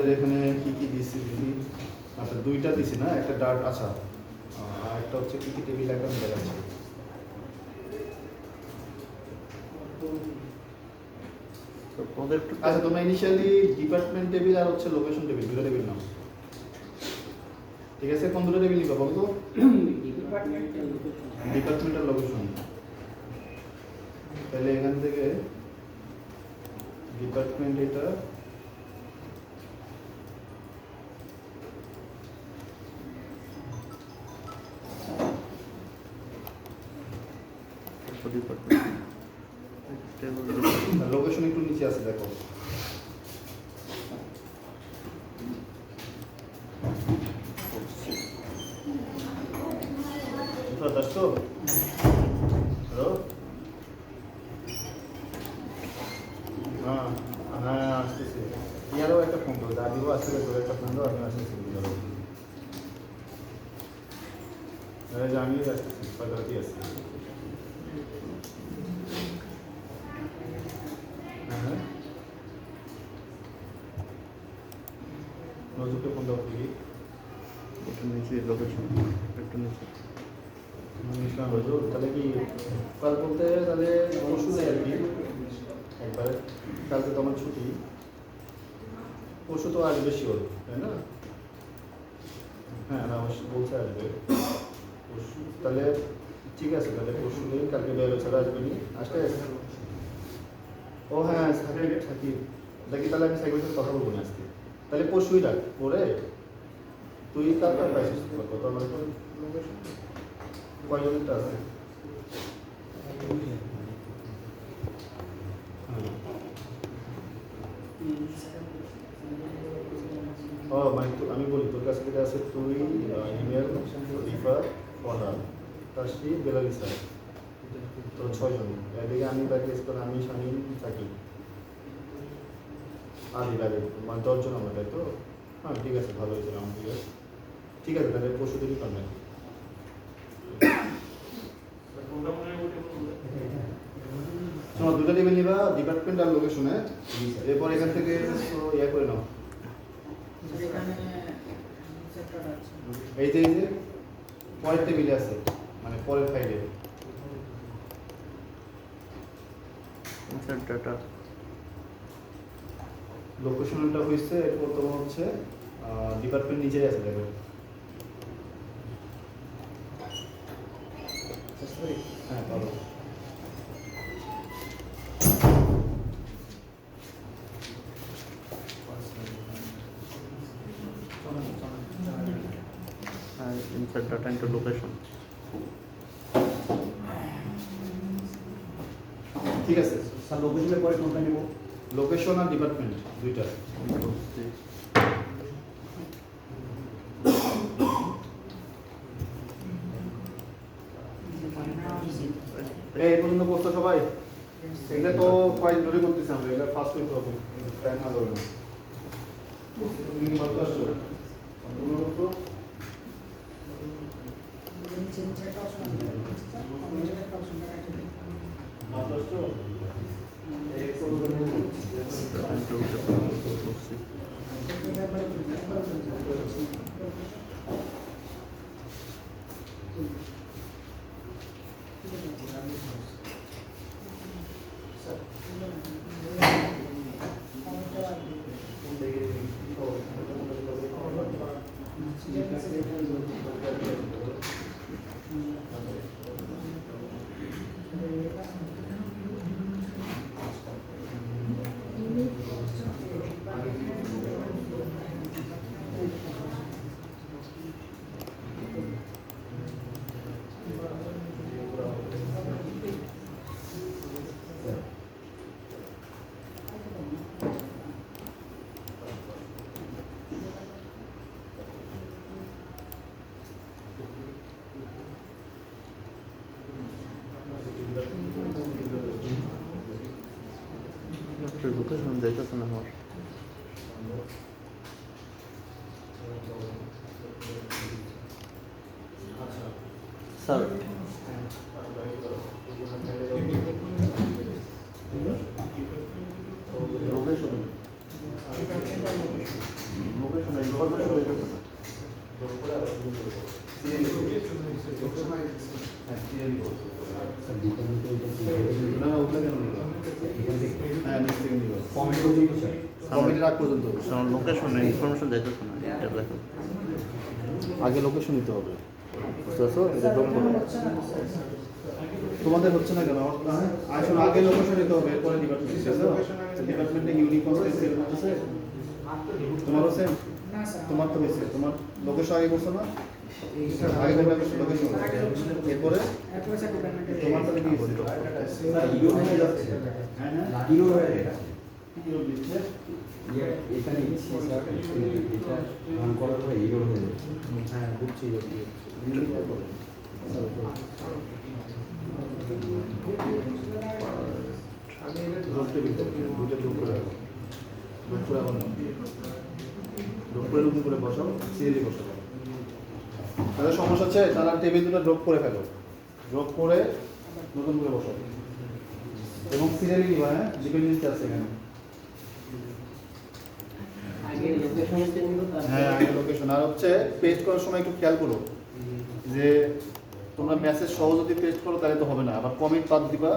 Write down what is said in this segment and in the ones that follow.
আমাদের এখানে কি কি দিছি দিছি আচ্ছা দুইটা দিছি না একটা ডার্ট আচ্ছা আর একটা হচ্ছে কি কি টেবিল একটা আমি দেখাচ্ছি আচ্ছা তোমরা ইনিশিয়ালি ডিপার্টমেন্ট টেবিল আর হচ্ছে লোকেশন টেবিল দুটো টেবিল নাও ঠিক আছে কোন দুটো টেবিল নিবা বলো তো ডিপার্টমেন্ট আর লোকেশন তাহলে এখান থেকে ডিপার্টমেন্ট এটা লোকেশন একটু নিচে আছে দেখো আসছো হ্যালো হ্যাঁ হ্যাঁ আসতেছি ইয়ারও একটা ফোন করো দাদিও আসতে তোর একটা ফোন দাও আমি আসতেছি আমিও আসতেছি সকালটি আসছি হ্যাঁ নজরুলকে ফোন দাও কি একটু নিচে লোকেশন একটু নিচে তাহলে কি কাল বলতে তাহলে পরশু নেই আর কি একবারে কালকে তো আমার ছুটি পরশু তো আসবে শিওর তাই না হ্যাঁ না অবশ্যই বলছে আসবে পরশু তাহলে ঠিক আছে তাহলে পরশু নেই কালকে বেরো ছাড়া আসবে নি আসলে ও হ্যাঁ সাকিব সাকিব দেখি তাহলে আমি সাকিবের সাথে কথা বলবো না আজকে তাহলে পরশুই রাখ পরে তুই তারপর পাইছিস কত আমার কয়জনেরটা আছে ও মানে আমি বলি তোর কাছে যেটা আছে তুই ইমেল রিফার অর্ডার তাসরিফ বেলাল স্যার তো 6 জন এদিকে আমি বাকি করে আমি শামিম থাকি আদি লাগে মানে 10 জন আমরা তাই তো হ্যাঁ ঠিক আছে ভালো হয়েছিল আমার ঠিক আছে তাহলে পরশু দিনই করবেন তোমার দুটো টেবিল নিবা ডিপার্টমেন্ট আর লোকেশনে এরপর এখান থেকে ইয়ে করে নাও এই যে পরের টেবিলে আছে মানে পরের ফাইলে ডাটা লোকেশনটা হয়েছে এরপর তোমার হচ্ছে ডিপার্টমেন্ট নিচেই আছে দেখো হ্যাঁ ভালো insert data into location ঠিক আছে স্যার লোকেশনের পরে কোনটা নেব লোকেশন আর ডিপার্টমেন্ট দুইটা এই পর্যন্ত করছো সবাই এগুলো তো কয়েক ধরে করতেছি আমরা এগুলো ফার্স্ট করতে হবে টাইম না ধরবে তুমি কি ভালো আসছো location যাইতেছে না আমার স্যার লোকেশন লোকেশন ইনফরমেশন দিতেছে না। না ওগুলো কেন নিল? হ্যাঁ নিচ থেকে নিল। কমিটি রাখ পর্যন্ত স্যার লোকেশন ইনফরমেশন যাইতেছে না, এটা দেখো। আগে লোকেশন নিতে হবে, বুঝতে পারছো? এটা ড্রপ করো। তোমাদের হচ্ছে না কেন? আসলে আগে লোকেশন নিতে হবে, এরপরে ডিপার্টমেন্ট। ডিপার্টমেন্টে ইউনিক কনসেপ্ট সেল করতেছে, তোমারও সেম। তোমার তো বেশি, তোমার লোকেশন আগে করছো না? আগে লোকেশন এরপরে তোমার তাহলে কি হচ্ছে? এখানে রান করার পরে হিরো হয়ে যাবে। হ্যাঁ বুঝছি। তাদের সমস্যা হচ্ছে তারা টেবিল দুটো ড্রপ করে ফেলো, ড্রপ করে নতুন করে বসাও এবং সিরিয়ালি নিবা। হ্যাঁ ডিপেন্ডেন্সি আছে এখানে। হ্যাঁ আগে লোকেশন। আর হচ্ছে পেস্ট করার সময় একটু খেয়াল করো যে তোমরা মেসেজ সহ যদি পেস্ট করো তাহলে তো হবে না, আবার কমেন্ট বাদ দিবা।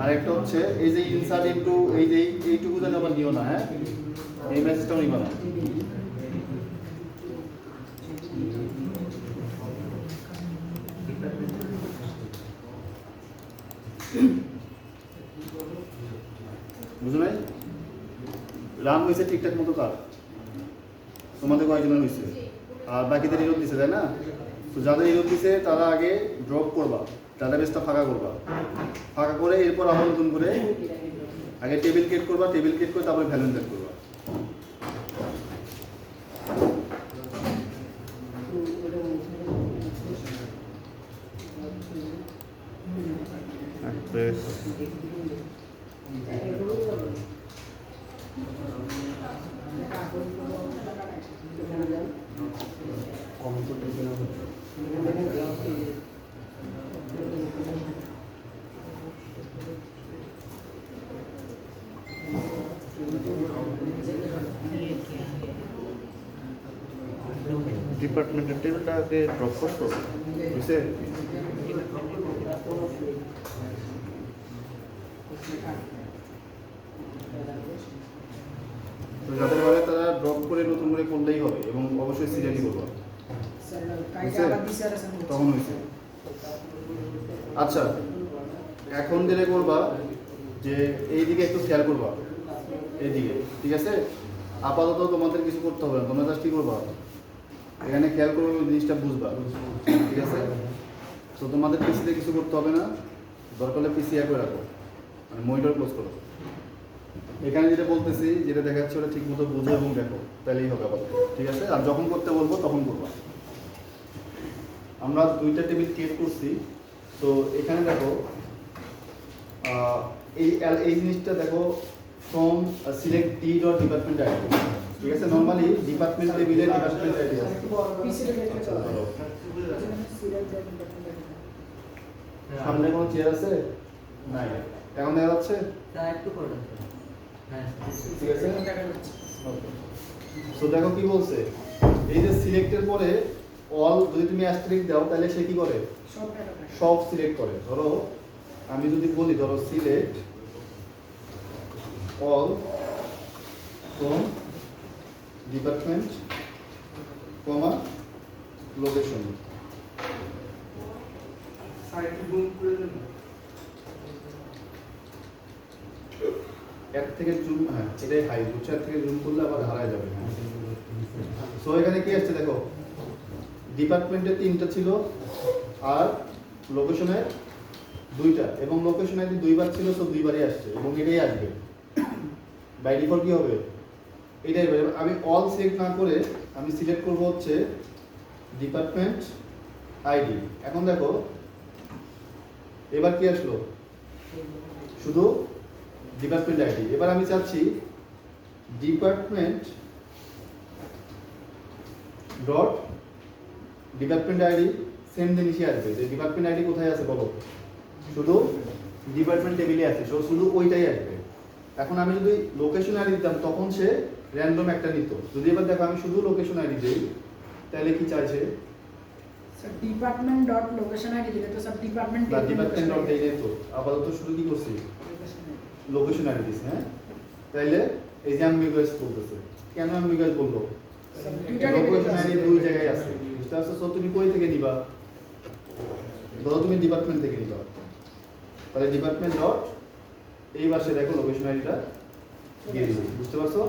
আর একটা হচ্ছে এই যে ইনসার্ট ইনটু এই যে এইটুকু যেন আবার নিও না। হ্যাঁ এই মেসেজটাও নিবা না। বুঝো নাই? রান হয়েছে ঠিকঠাক মতো কার? তোমাদের কয়েকজনের হয়েছে, আর বাকিদের ইরোড দিছে, তাই না? তো যাদের ইরোড দিছে তারা আগে ড্রপ করবা, ডাটাবেসটা ফাঁকা করবা, ফাঁকা করে এরপর আবার নতুন করে আগে টেবিল ক্রিয়েট করবা, টেবিল ক্রিয়েট করে তারপরে ভ্যালু ইনসার্ট করবা। প্রেস ডিপার্টমেন্টের টেবিলটা আগে ড্রপ করতো। বুঝছে? তো যাদের বলে তারা ড্রপ করে নতুন করে করলেই হবে এবং অবশ্যই সিরিয়ালি করবা। তখন হয়েছে। আচ্ছা এখন যেটা করবা যে এইদিকে একটু খেয়াল করবা, এইদিকে, ঠিক আছে? আপাতত তোমাদের কিছু করতে হবে না, তোমরা জাস্ট কি করবা এখানে খেয়াল করবে, জিনিসটা বুঝবা, ঠিক আছে? তো তোমাদের পিসিতে কিছু করতে হবে না, দরকার হলে পিসি করে রাখো, মানে মনিটর ক্লোজ করো। এখানে যেটা বলতেছি, যেটা দেখাচ্ছি ওটা ঠিক মতো বুঝো এবং দেখো, তাহলেই হবে আপাতত, ঠিক আছে? আর যখন করতে বলবো তখন করবা। আমরা দুইটা টেবিল ক্রিয়েট করছি। তো এখানে দেখো এই জিনিসটা দেখো, from select T dot department ID, ঠিক আছে? নর্মালি ডিপার্টমেন্ট টেবিলে ডিপার্টমেন্ট আইডি আছে। আচ্ছা ভালো। সামনে কোনো চেয়ার আছে? নাই। এখন দেখা যাচ্ছে? ঠিক আছে। সো দেখো কি বলছে, এই যে সিলেক্টের পরে অল যদি তুমি অ্যাস্টেরিস্ক দাও তাহলে সে কি করে? সব সিলেক্ট করে। ধরো আমি যদি বলি, ধরো select all from department comma location. এর থেকে জুম, হ্যাঁ এটাই হাই, বুঝছো? এর থেকে জুম করলে আবার হারায় যাবে। সো এখানে কি আসছে দেখো, ডিপার্টমেন্টে 3টা ছিল আর লোকেশনে 2টা, এবং লোকেশনে দুইবার ছিল, তো দুইবারই আসছে এবং এটাই আসবে। বাই ডিফল্ট কি হবে? এটাই হবে। আমি অল সিলেক্ট না করে আমি সিলেক্ট করব হচ্ছে ডিপার্টমেন্ট আইডি। এখন দেখো এবার কি আসলো? শুধু ডিপার্টমেন্ট আইডি। এবার আমি চাচ্ছি department dot department ID, same জিনিসই আসবে। যে ডিপার্টমেন্ট আইডি কোথায় আছে বলো? শুধু ডিপার্টমেন্ট টেবিলে আছে, শুধু ওইটাই আসবে। এখন আমি যদি লোকেশন আইডি দিতাম তখন সে র্যান্ডম একটা নিত। যদি এবার দেখো আমি শুধু লোকেশন আইডি দিই তাহলে কি চাইছে? Sir department dot location ID দিলে তো স্যার ডিপার্টমেন্ট না, ডিপার্টমেন্ট ডট দেই তো আপাতত শুধু কি করছি? লোকেশন আইডি দিছি। হ্যাঁ, তাইলে এই যে অ্যাম্বিগুয়াস বলতেছে। কেন অ্যাম্বিগুয়াস বলবো? লোকেশন আইডি দুই জায়গায় আছে, বুঝতে পারছো? সো তুমি কই থেকে নিবা? ধরো তুমি ডিপার্টমেন্ট থেকে নিবা, তাহলে ডিপার্টমেন্ট ডট এই পাশে দেখো লোকেশন আইডিটা দিয়ে দিবে, বুঝতে পারছো?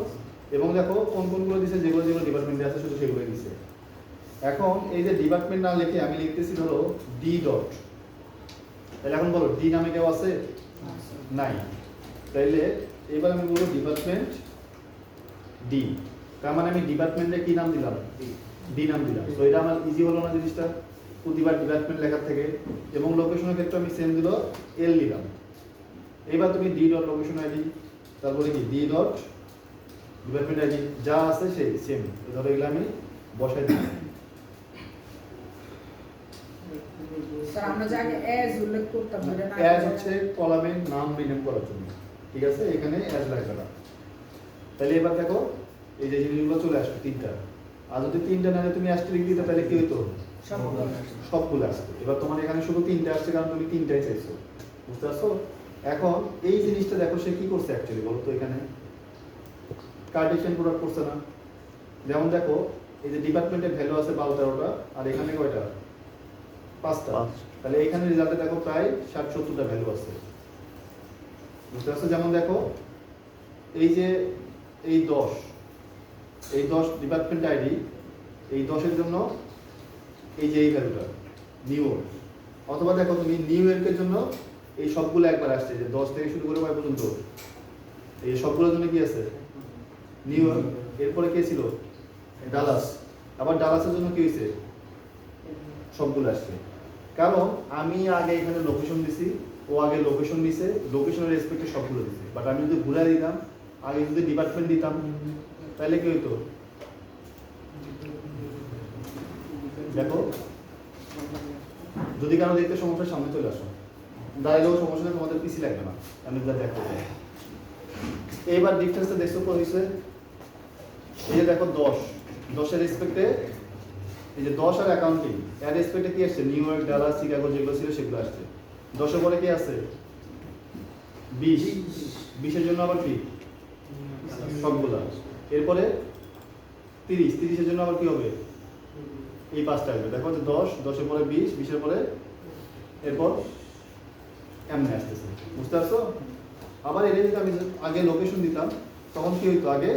এবং দেখো কোন কোনগুলো দিছে, যেগুলো যেগুলো ডিপার্টমেন্টে আছে শুধু সেগুলোই দিছে। এখন এই যে ডিপার্টমেন্ট না লিখে আমি লিখতেছি ধরো ডি ডট, তাহলে এখন বলো ডি নামে কেউ আছে? নাই। তাইলে এবার আমি বলবো ডিপার্টমেন্ট ডি, তার মানে আমি ডিপার্টমেন্টে কি নাম দিলাম? ডি নাম দিলাম। তো এটা আমার ইজি হলো না জিনিসটা, প্রতিবার ডিপার্টমেন্ট লেখার থেকে। এবং লোকেশনের ক্ষেত্রে আমি সেম দিল এল দিলাম। এবার তুমি ডি ডট লোকেশন আইডি, তারপরে কি ডি ডট ডিপার্টমেন্ট আইডি, যা আছে সেই সেম, ধরো এগুলো আমি বসাই দিলাম। স্যার আমরা যে আগে অ্যাজ উল্লেখ করতাম যেটা না অ্যাজ হচ্ছে কলামের নাম রিনেম করার জন্য, ঠিক আছে? এখানে অ্যাজ লাগবে না। তাহলে এবার দেখো এই যে জিনিসগুলো চলে আসবে তিনটা। আর যদি তিনটা না তুমি অ্যাস্টেরিস্ক দিতে তাহলে কি হতো? সবগুলো আসবে। এবার তোমার এখানে শুধু তিনটা আসছে কারণ তুমি তিনটাই চাইছো, বুঝতে পারছো? এখন এই জিনিসটা দেখো সে কি করছে অ্যাকচুয়ালি বলো তো? এখানে কার্টেশিয়ান প্রোডাক্ট করছে না? যেমন দেখো এই যে ডিপার্টমেন্টের ভ্যালু আছে 12-13টা, আর এখানে কয়টা? 5টা। তাহলে এখানে রেজাল্টে দেখো প্রায় 60-70টা ভ্যালু আছে, বুঝতে পারছো? যেমন দেখো এই যে এই 10 ডিপার্টমেন্ট আইডি, এই 10-এর জন্য এই যে এই ভ্যালুটা নিউ, অথবা দেখো তুমি নিউ ইয়র্কের জন্য এই সবগুলো একবার আসছে, যে 10 থেকে শুরু করে y পর্যন্ত এই সবগুলোর জন্য কি আছে? New York. এরপরে কে ছিল? ডালাস। আবার ডালাসের জন্য কি হয়েছে? সবগুলো আসছে। কারণ আমি আগে এখানে লোকেশন দিছি, ও আগে লোকেশন দিছে, লোকেশনের রেসপেক্টে সবগুলো দিছে। বাট আমি যদি ঘুরে দিতাম, আগে যদি ডিপার্টমেন্ট দিতাম তাহলে কি হইতো? দেখো যদি কারো দেখতে সমস্যার সামনে চলে আসো, দাঁড়ালেও সমস্যা নেই, তোমাদের পিসি লাগবে না, আমি দেখো। এইবার ডিফারেন্সটা দেখছো তো হয়েছে, এই যে দেখো 10-এর রেসপেক্টে, এই যে 10 আর অ্যাকাউন্টিং এর রেসপেক্টে কি আসছে? নিউ ইয়র্ক, ডালাস, শিকাগো যেগুলো ছিল সেগুলো আসছে। 10-এর পরে কি আছে? 20-এর জন্য আবার কি? সবগুলা। এরপরে 30-এর জন্য আবার কি হবে? এই 5টা আসবে। দেখো যে 10-এর পরে 20-এর পরে এরপর এমনি আসতেছে, বুঝতে পারছো? আবার এটা যদি আমি আগে লোকেশন দিতাম তখন কি হইতো? আগে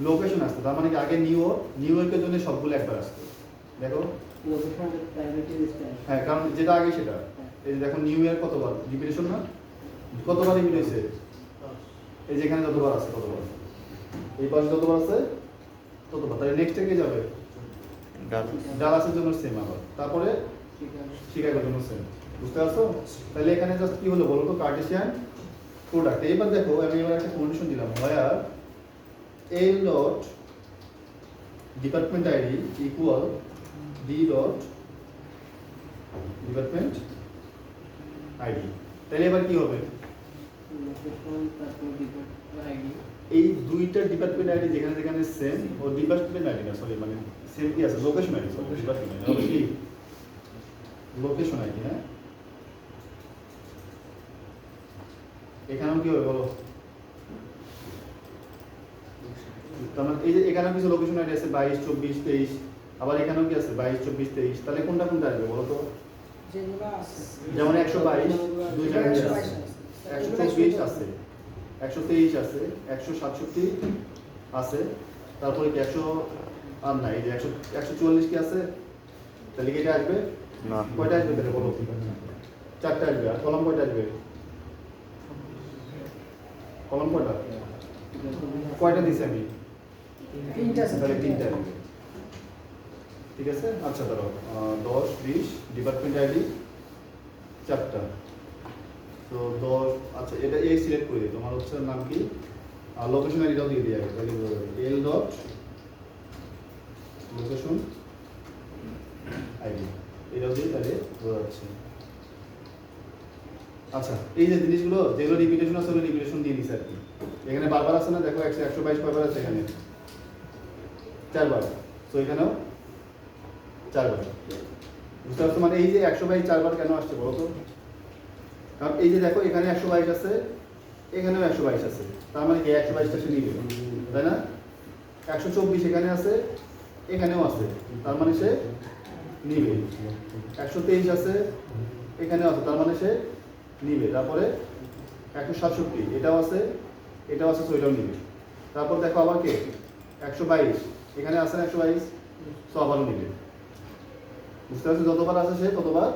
লোকেশন আসতো, তার মানে কি আগে নিউ ইয়র্কের জন্য সবগুলো একবার আসতো। দেখো হ্যাঁ, কারণ যেটা আগে সেটা। এই যে দেখো নিউ ইয়র্ক কতবার রিপিটেশন না? কতবার রিপিট হয়েছে? এই যেখানে যতবার আছে ততবার, এই পাশে যতবার আছে ততবার। তাহলে নেক্সট কে যাবে? ডালাসের জন্য সেম, আবার তারপরে শিকাগোর জন্য সেম, বুঝতে পারছো? তাহলে এখানে জাস্ট কি হলো বলো তো? Cartesian product. এবার দেখো আমি এবার একটা কন্ডিশন দিলাম, where L dot department ID equal D dot department ID. তাহলে এবার কি হবে? এই দুইটা ডিপার্টমেন্ট আইডি যেখানে যেখানে সেম, ও ডিপার্টমেন্ট আইডি না, সরি মানে সেম কি আছে? Location ID, sorry department ID হবে কি? Location ID. হ্যাঁ, এখানেও কি হবে বলো? তার মানে এই যে এখানে কিছু লোকেশন আইডি আছে 22, 24, 23, আবার এখানেও কি আছে 22, 24, 23। তাহলে কোনটা কোনটা আসবে বলো তো? যেগুলো আছে যেমন 122 দুই জায়গায় আছে, 124 আছে, 123 আছে, 167 আছে, তারপরে কি 100 আর নাই, এই যে 144 কি আছে? তাহলে কি এটা আসবে না। কয়টা আসবে তাহলে বলো? 4টা আসবে। আর কলম কয়টা আসবে? কলম কয়টা? কয়টা দিছি আমি? 3টা আছে। তাহলে 3টা আসবে, ঠিক আছে? আচ্ছা ধরো 10, 20 ডিপার্টমেন্ট আইডি 4টা। তো 10, আচ্ছা এটা এই সিলেক্ট করে দিই। তোমার হচ্ছে নাম কি? আর লোকেশন আইডিটাও দিয়ে দিই আগে, তাহলে এল ডট লোকেশন আইডি এটাও দিই, তাহলে বোঝা যাচ্ছে। আচ্ছা এই যে জিনিসগুলো যেগুলো রিপিটেশন আছে ওগুলো রিপিটেশন দিয়ে দিছে আর কি। এখানে বারবার আছে না, দেখো 122 কয়বার আছে এখানে? 4 বার। তো এখানেও 4 বার। বুঝতে পারছো? মানে এই যে 122 4 বার কেন আসছে বলো তো? কারণ এই যে দেখো এখানে 122 আছে, এখানেও 122 আছে, তার মানে কি 122টা সে নিবে, তাই না? 124 এখানে আছে, এখানেও আছে, তার মানে সে নিবে। 123 আছে, এখানেও আছে, তার মানে সে নিবে। তারপরে 167 এটাও আছে, এটাও আছে, তো এটাও নিবে। তারপর দেখো আবার কে 122 এখানে আছে না 122, তো আবারও নিবে। বুঝতে পারছো? যতবার আছে সে ততবার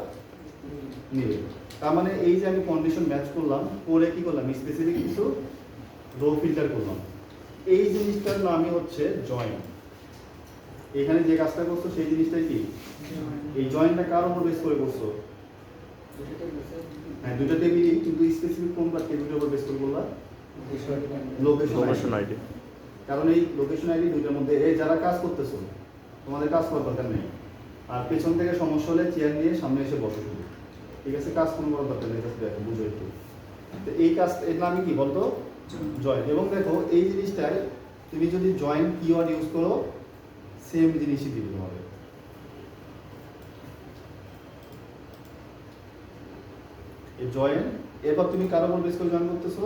নিবে। তার মানে এই যে আমি কন্ডিশন ম্যাচ করলাম, করে কি করলাম, স্পেসিফিক কিছু রো ফিল্টার করলাম। এই জিনিসটার নামই হচ্ছে জয়েন। এখানে যে কাজটা করছো সেই জিনিসটাই কি, এই জয়েনটা কার উপর বেস করে করছো? হ্যাঁ, দুইটা টেবিলই, কিন্তু স্পেসিফিক কোন টেবিলের উপর বেস করে করলা? Location ID. কারণ এই লোকেশন আইডি দুইটার মধ্যে এই যারা কাজ করতেছো তোমাদের কাজ করার দরকার নেই। আর পেছন থেকে সমস্যা হলে চেয়ার নিয়ে সামনে এসে বসো শুধু, ঠিক আছে? কাজ কোনো করার দরকার নেই, দেখো বুঝো একটু। তো এই কাজ এর নামই কি বলতো? জয়েন। এবং দেখো এই জিনিসটায় তুমি যদি জয়েন কিওয়ার্ড ইউজ করো সেম জিনিসই দিবে তোমাদের। এই জয়েন এরপর তুমি কার উপর বেস করে জয়েন করতেছো?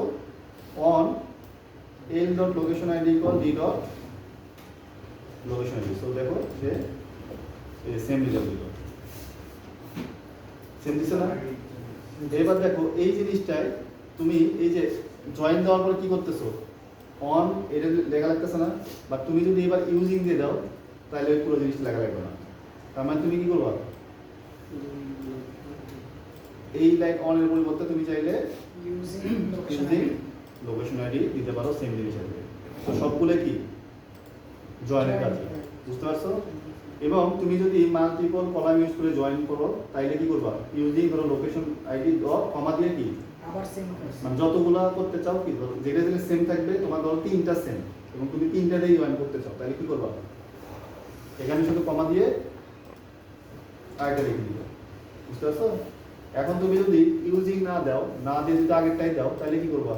On L dot location ID equal D dot location ID. So দেখো সে সেম রেজাল্ট দিল, সেম দিছে না? এবার দেখো এই জিনিসটায় তুমি এই যে জয়েন দেওয়ার পরে কি করতেছো? অন এটা লেখা লাগতেছে না, বা তুমি যদি এবার ইউজিং দিয়ে দাও তাহলে ওই পুরো জিনিসটা লেখা লাগবে না। তার মানে তুমি কি করবা? এই লাইন অন এর পরিবর্তে তুমি চাইলে ইউজিং ইউজিং লোকেশন আইডি দিতে পারো, সেম জিনিস আসবে। তো সবগুলো কি জয়েনের কাজ, বুঝতে পারছো? এবং তুমি যদি মাল্টিপল কলাম ইউজ করে জয়েন করো তাইলে কি করবা? ইউজিং ধরো লোকেশন আইডি ডট কমা দিয়ে কি আবার সেম কাজ। মানে যতগুলা করতে চাও কি ধরো যেটা যেটা সেম থাকবে, তোমার ধরো 3টা সেম এবং তুমি 3টাতেই জয়েন করতে চাও, তাহলে কি করবা? এখানে শুধু কমা দিয়ে আরেকটা লিখে দিবে, বুঝতে পারছো? এখন তুমি যদি ইউজিং না দাও, না দিয়ে যদি আগেরটাই দাও তাহলে কি করবা?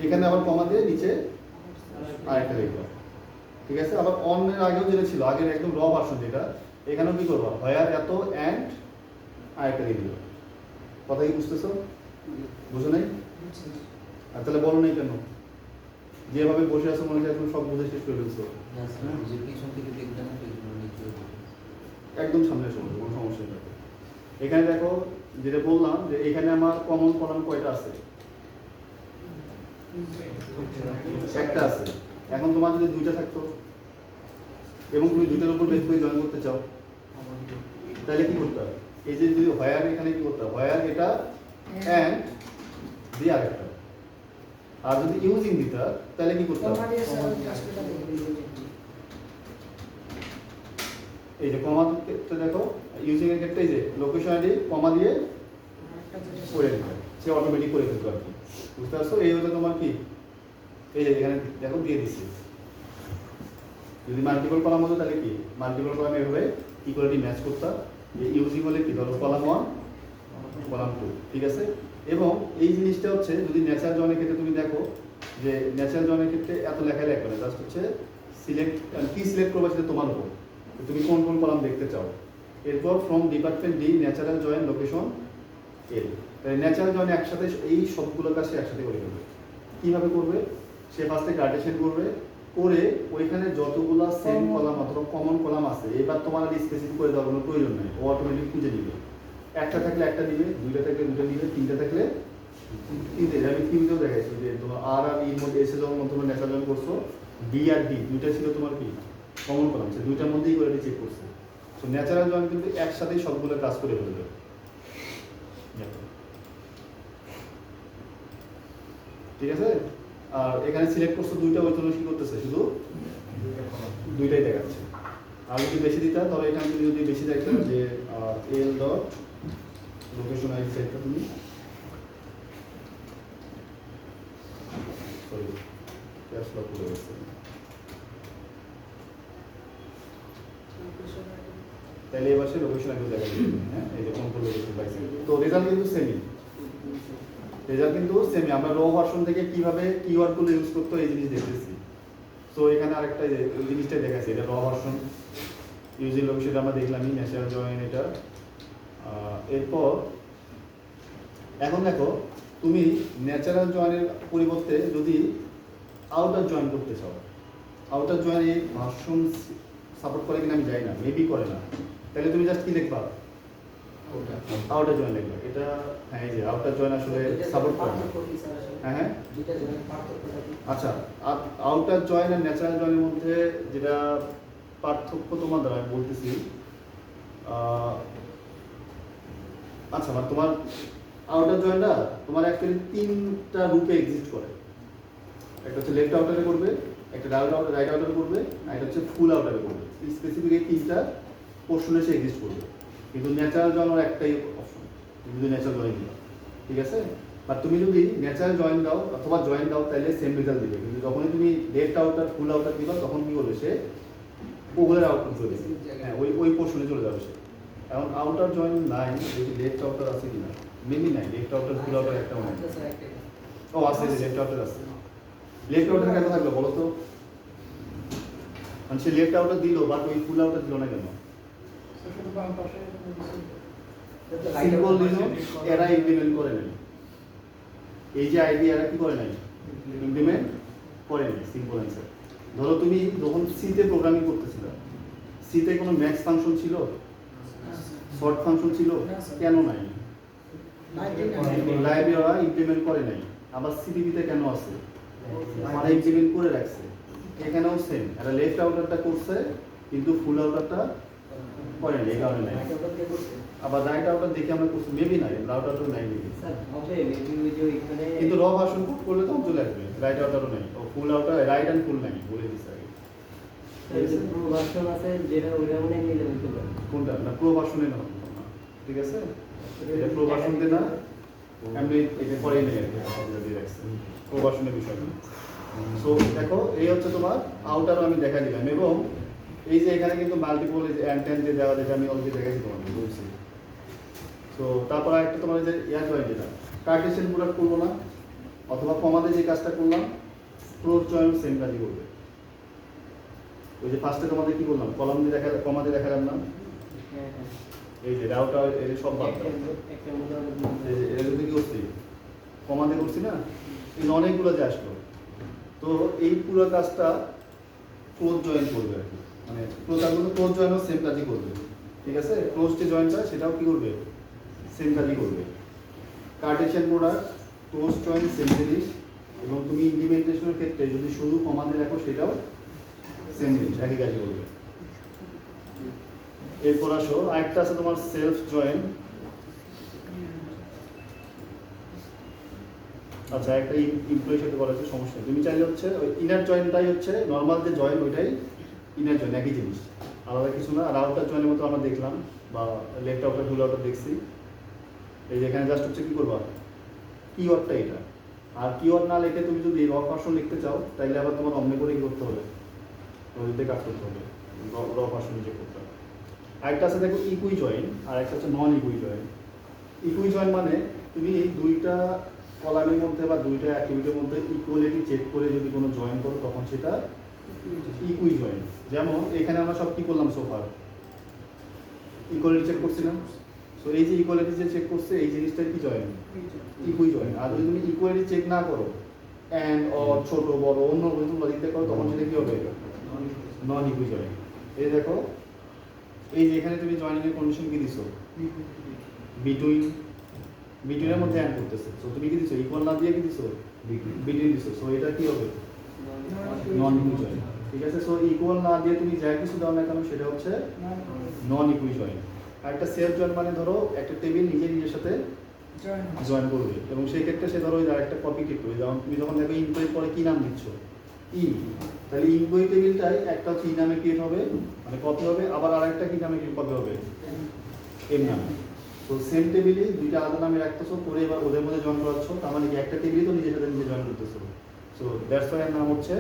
এখানে আবার কমা দিয়ে নিচে আরেকটা লিখবা, ঠিক আছে? আবার অন এর আগেও যেটা ছিল আগের একদম র ভার্সন যেটা, এখানেও কি করবা? হোয়ার এত এন্ড আরেকটা লিখে দিবা। কথা কি বুঝতেছো? বুঝো নাই? আর তাহলে বলো নাই কেন? যেভাবে বসে আছো মনে হয় তুমি সব বুঝে শেষ করে ফেলছো। একদম সামনে এসে বলবো, কোনো সমস্যা নেই। এখানে দেখো যেটা বললাম যে এখানে আমার কমন কলাম কয়টা আছে? একটা আছে। এখন তোমার যদি 2টা থাকতো এবং তুমি 2টার উপর বেস করে জয়েন করতে চাও তাহলে কি করতে হবে? এই যে যদি হোয়ার এখানে কি করতে হবে? হোয়ার এটা এন্ড দিয়ে আরেকটা। আর যদি ইউজিং দিতে তাহলে কি করতে হবে? কমা দিয়ে সব কাজটা দেখো। এই যে কমা ক্ষেত্রে দেখো ইউজিং এর ক্ষেত্রে এই যে লোকেশন আইডি কমা দিয়ে আরেকটা যেটা করে দিবে, সে অটোমেটিক করে ফেলবে আর কি। বুঝতে পারছো? এই হলো তোমার কি, এই যে এখানে দেখো দিয়ে দিচ্ছি। যদি মাল্টিপল কলাম হতো তাহলে কি মাল্টিপল কলাম এভাবে ইকুয়ালিটি ম্যাচ করতাম। এই ইউজিং হলে কি ধরো কলাম 1 কলাম 2, ঠিক আছে? এবং এই জিনিসটা হচ্ছে যদি ন্যাচারাল জয়েনের ক্ষেত্রে তুমি দেখো যে ন্যাচারাল জয়েনের ক্ষেত্রে এত লেখা লাগবে না, জাস্ট হচ্ছে সিলেক্ট কি সিলেক্ট করবে সেটা তোমার উপর, তুমি কোন কোন কলাম দেখতে চাও। এরপর from department D natural join location L, তাই ন্যাচারাল জয়েন একসাথে এই সবগুলো কাজ সে একসাথে করে ফেলবে। কীভাবে করবে? সে ফার্স্টে কার্টেশন করবে, করে ওইখানে যতগুলো সেম কলাম অথবা কমন কলাম আছে এবার তোমার আর স্পেসিফিক করে দেওয়ার কোনো প্রয়োজন নেই, ও অটোমেটিক খুঁজে নিবে। একটা থাকলে একটা দিবে, 2টা থাকলে 2টা দিবে, 3টা থাকলে 3টে। আমি 3টেও দেখাইছি যে তোমার আর আর ইর মধ্যে এসে যখন তোমরা ন্যাচারাল জয়েন করছো, বি আর ডি 2টা ছিল তোমার কি কমন কলাম, সে 2টার মধ্যেই করে চেক করছে। তো ন্যাচারাল জয়েন কিন্তু একসাথেই সবগুলো কাজ করে ফেলবে। ঠিক আছে? আর এখানে সিলেক্ট করছো 2টা, ওই জন্য কি করতেছে? শুধু 2টাই দেখাচ্ছে। আর যদি বেশি দিতে হয় তাহলে এখানে তুমি যদি বেশি দেখতে যে এল ডট লোকেশন আইডি সেটটা তুমি সরি ক্যাশ লক করে গেছে। তাহলে এবার সে লোকেশন একটু দেখা যাবে, হ্যাঁ এই যে কোন কোন লোকেশন পাইছে। তো রেজাল্ট কিন্তু সেমই, রেজাল্ট কিন্তু সেমই। আমরা র ভার্সন থেকে কিভাবে কিওয়ার্ড গুলো ইউজ করতে হয় এই জিনিস দেখতেছি। তো এখানে আরেকটা ওই জিনিসটাই দেখাচ্ছে, এটা র ভার্সন ইউজিং লোকেশন আমরা দেখলামই, ন্যাচারাল জয়েন এটা। এরপর এখন দেখো তুমি ন্যাচারাল জয়েনের পরিবর্তে যদি আউটার জয়েন করতে চাও, আউটার জয়েন এই ভার্সন সাপোর্ট করে কিনা আমি জানি না, মেবি করে না, তাহলে তুমি জাস্ট কি লিখবা, আউটার জয়েন লিখবা। এটা হ্যাঁ এই যে আউটার জয়েন আসলে সাপোর্ট করে না। হ্যাঁ হ্যাঁ আচ্ছা, আউটার জয়েন আর ন্যাচারাল জয়েনের মধ্যে যেটা পার্থক্য তোমার দ্বারা আমি বলতেছি, আচ্ছা মানে তোমার আউটার জয়েনটা তোমার অ্যাকচুয়ালি তিনটা রূপে এক্সিস্ট করে। একটা হচ্ছে লেফট আউটারে করবে, একটা রাইট আউটারে করবে, আর এটা হচ্ছে ফুল আউটারে করবে। স্পেসিফিক এই তিনটা পোর্শনে সে এক্সিস্ট করবে। কিন্তু ন্যাচারাল জয়েন ওর একটাই অপশন, তুমি যদি ন্যাচারাল জয়েন দাও, ঠিক আছে। বা তুমি যদি ন্যাচারাল জয়েন দাও অথবা জয়েন দাও তাহলে সেম রেজাল্ট দিবে। কিন্তু যখনই তুমি লেফট আউটার ফুল আউটার দিবা তখন কি করবে সে ওগুলোর আউটপুট চলে যাবে, হ্যাঁ ওই পোর্শনে চলে যাবে সে। এখন আউটার জয়েন নাই, যদি লেফট আউটার আছে কিনা, মেনলি নাই, লেফট আউটার ফুল আউটার একটাও নাই। ও আছে, লেফট আউটার আছে। লেফট আউটার কেন থাকবে বলো তো, মানে সে লেফট আউটার দিল বাট ওই ফুল আউটার দিল না কেন? সিম্পল দিল, এরা ইমপ্লিমেন্ট করে নাই। এই যে আইডি এরা কি করে নাই, ইমপ্লিমেন্ট করে নাই। Simple answer. ধরো তুমি যখন সিতে প্রোগ্রামিং করতেছিলে, সিতে কোনো ম্যাক্স ফাংশন ছিল, শর্ট ফাংশন ছিল, কেন নাই? লাইব্রেরি ওরা ইমপ্লিমেন্ট করে নাই। আবার সিপিপিতে কেন আছে, আমরা ইমপ্লিমেন্ট করে রাখছে। এখানেও সেম, এরা লেফট আউটারটা করছে কিন্তু ফুল আউটারটা করে নাই, এই কারণে নাই। আবার রাইট আউটার দেখে আমরা করছি, মেবি নাই, রাইট আউটার নাই মেবি, কিন্তু র ভার্সন কোড করলে তো চলে আসবে। রাইট আউটারও নাই, ও ফুল আউটার, রাইট এন্ড ফুল নাই বলে দিচ্ছে আগে। কোনটা না প্রো ভার্সনে না, ঠিক আছে, এটা প্রো ভার্সন দিয়ে না, আমি এটা পরে নেই আর কি, দিয়ে রাখছি প্রো ভার্সনের বিষয়। সো দেখো এই হচ্ছে তোমার আউটারও আমি দেখা দিলাম, এবং এই যে এখানে কিন্তু মাল্টিপল অ্যান্টেন যে দেওয়া, যেটা আমি অলরেডি দেখাইছি তোমাকে বলছি। তো তারপর একটা তোমার যে ইয়ার জয়েন, যেটা কার্টেশিয়ান প্রোডাক্ট করবো না, অথবা কমাতে যে কাজটা করলাম ক্লোজ জয়েন সেম কাজই করবে। ওই যে ফার্স্টে তোমাদের কি বললাম, কলাম দিয়ে দেখা, কমাতে দেখালাম না, এই যে রাউটার এই সব বাদ দাও, এই যে এটা যদি কি করছি কমাতে করছি না, এই অনেকগুলো যে আসলো। তো এই পুরো কাজটা ক্লোজ জয়েন করবে আর কি, মানে ক্লোজ জয়েনও সেম কাজই করবে, ঠিক আছে। ক্লোজ যে জয়েনটা সেটাও কি করবে, সেম কাজই করবে। Kardashian product, close join same জিনিস, এবং তুমি ইমপ্লিমেন্টেশনের ক্ষেত্রে যদি শুধু কমাতে রাখো সেটাও সেম জিনিস, একই কাজই করবে। এরপর আসো আরেকটা আছে তোমার সেলফ জয়েন। আচ্ছা একটা ইমপ্লয়ির সাথে করা হচ্ছে, সমস্যা নেই। তুমি চাইলে হচ্ছে ওই ইনার জয়েনটাই হচ্ছে নর্মাল যে জয়েন, ওইটাই ইনার জয়েন, একই জিনিস, আলাদা কিছু না। আর আউটার জয়েনের মতো আমরা দেখলাম, বা লেফট আউটার ফুল আউটার দেখছি। এই যে এখানে জাস্ট হচ্ছে কি করবা, কিওয়ার্ডটা এটা। আর কিওয়ার্ড না লিখে তুমি যদি র ভার্সন লিখতে চাও তাহলে আবার তোমার অমনি করে কি করতে হবে, ওইতে কাজ করতে হবে, র ভার্সন নিজে করতে হবে। আরেকটা আছে দেখো ইকুই জয়েন, আর একটা হচ্ছে নন ইকুই জয়েন। ইকুই জয়েন মানে তুমি এই দুইটা কলামের মধ্যে বা দুইটা অ্যাক্টিভিটির মধ্যে ইকুয়ালিটি চেক করে যদি কোনো জয়েন করো তখন সেটা ইকুই জয়েন। যেমন এখানে আমরা সব কি করলাম, সোফার ইকুয়ালিটি চেক করছি না, সো এই যে ইকুয়ালিটি যে চেক করছে এই জিনিসটা কি জয়েন, ইকুই জয়েন। আর যদি তুমি ইকুয়ালিটি চেক না করো, অ্যান্ড অর ছোট বড় অন্য কিছু দিতে করো, তখন সেটা কি হবে, নন ইকুই জয়েন। এই দেখো এই যে এখানে তুমি জয়েনিং এর কন্ডিশন কি দিছো, বিটুইন, বিটুইনের মধ্যে অ্যাড করতেছে, সো তুমি কি দিছো, ইকুয়াল না দিয়ে কি দিছো, বিটুইন দিছো, সো এটা কি হবে, নন ইকুই জয়েন, ঠিক আছে। সো ইকুয়াল না দিয়ে তুমি যা কিছু দাও না কেন সেটা হচ্ছে নন ইকুই জয়েন। আর একটা সেলফ জয়েন মানে ধরো একটা টেবিল নিজের সাথে জয়েন করবে, এবং সেই ক্ষেত্রে সে ধরো আরেকটা কপি ক্রিয়েট করবে। যেমন তুমি যখন দেখো ইমপ্লয়ের পরে কি নাম দিচ্ছ, ই, তাহলে ইমপ্লয়ি টেবিলটাই একটা হচ্ছে ই নামে ক্রিয়েট হবে, মানে কপি হবে, আবার আরেকটা কি নামে কপি হবে, এম নামে। তো সেম টেবিলই দুইটা আলাদা নামে রাখতেছো, করে এবার ওদের মধ্যে জয়েন করাচ্ছ, তার মানে কি একটা টেবিলই তো নিজের সাথে নিজে জয়েন করতেছো। সো দ্যাটস ওয়াই এর নাম হচ্ছে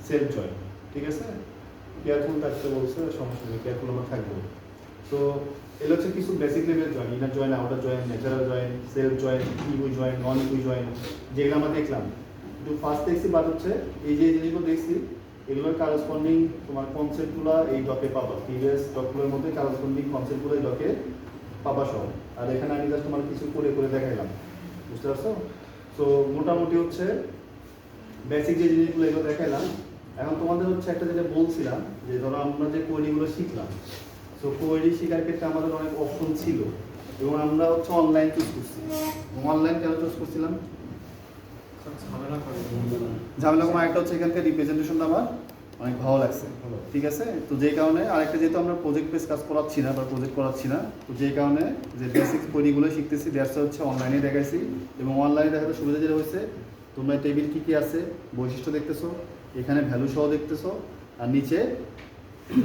সেলফ জয়েন, ঠিক আছে। কেয়ারফুল থাকতে বলছে, সমস্যা নেই, কেয়ারফুল আমরা থাকবো। তো এগুলো হচ্ছে কিছু basic level join, inner join, outer join, natural join, self join, equi join, non equi join, যেগুলো আমরা দেখলাম। কিন্তু ফার্স্ট দেখছি বাট হচ্ছে এই যে জিনিসগুলো দেখছি এগুলোর কারেসপন্ডিং তোমার কনসেপ্টগুলো এই ডকে পাবা, প্রিভিয়াস ডকগুলোর মধ্যে কারেসপন্ডিং কনসেপ্টগুলো এই ডকে পাবা সব। আর এখানে আমি জাস্ট তোমার কিছু করে করে দেখাইলাম, বুঝতে পারছো? তো মোটামুটি হচ্ছে বেসিক যে জিনিসগুলো এগুলো দেখাইলাম। এখন তোমাদের হচ্ছে একটা যেটা বলছিলাম যে ধরো আমরা যে কোয়েরিগুলো শিখলাম, তো কোয়েরি শেখার ক্ষেত্রে আমাদের অনেক অপশন ছিল এবং আমরা হচ্ছে অনলাইন চুজ করছি। অনলাইন কেন চুজ করছিলাম? ঝামেলা কম একটা হচ্ছে এখানকার রিপ্রেজেন্টেশনটা আমার অনেক ভালো লাগছে, ঠিক আছে? তো যেই কারণে আরেকটা যেহেতু আমরা প্রজেক্ট বেস কাজ করাচ্ছি না বা প্রজেক্ট করাচ্ছি না, তো যেই কারণে যে বেসিক কোয়েরিগুলো শিখতেছি দ্যাটস হচ্ছে অনলাইনে দেখাইছি। এবং অনলাইনে দেখাতে সুবিধা যেটা হয়েছে তোমরা টেবিল কী কী আছে বৈশিষ্ট্য দেখতেছো, এখানে ভ্যালু সহ দেখতেছো, আর নিচে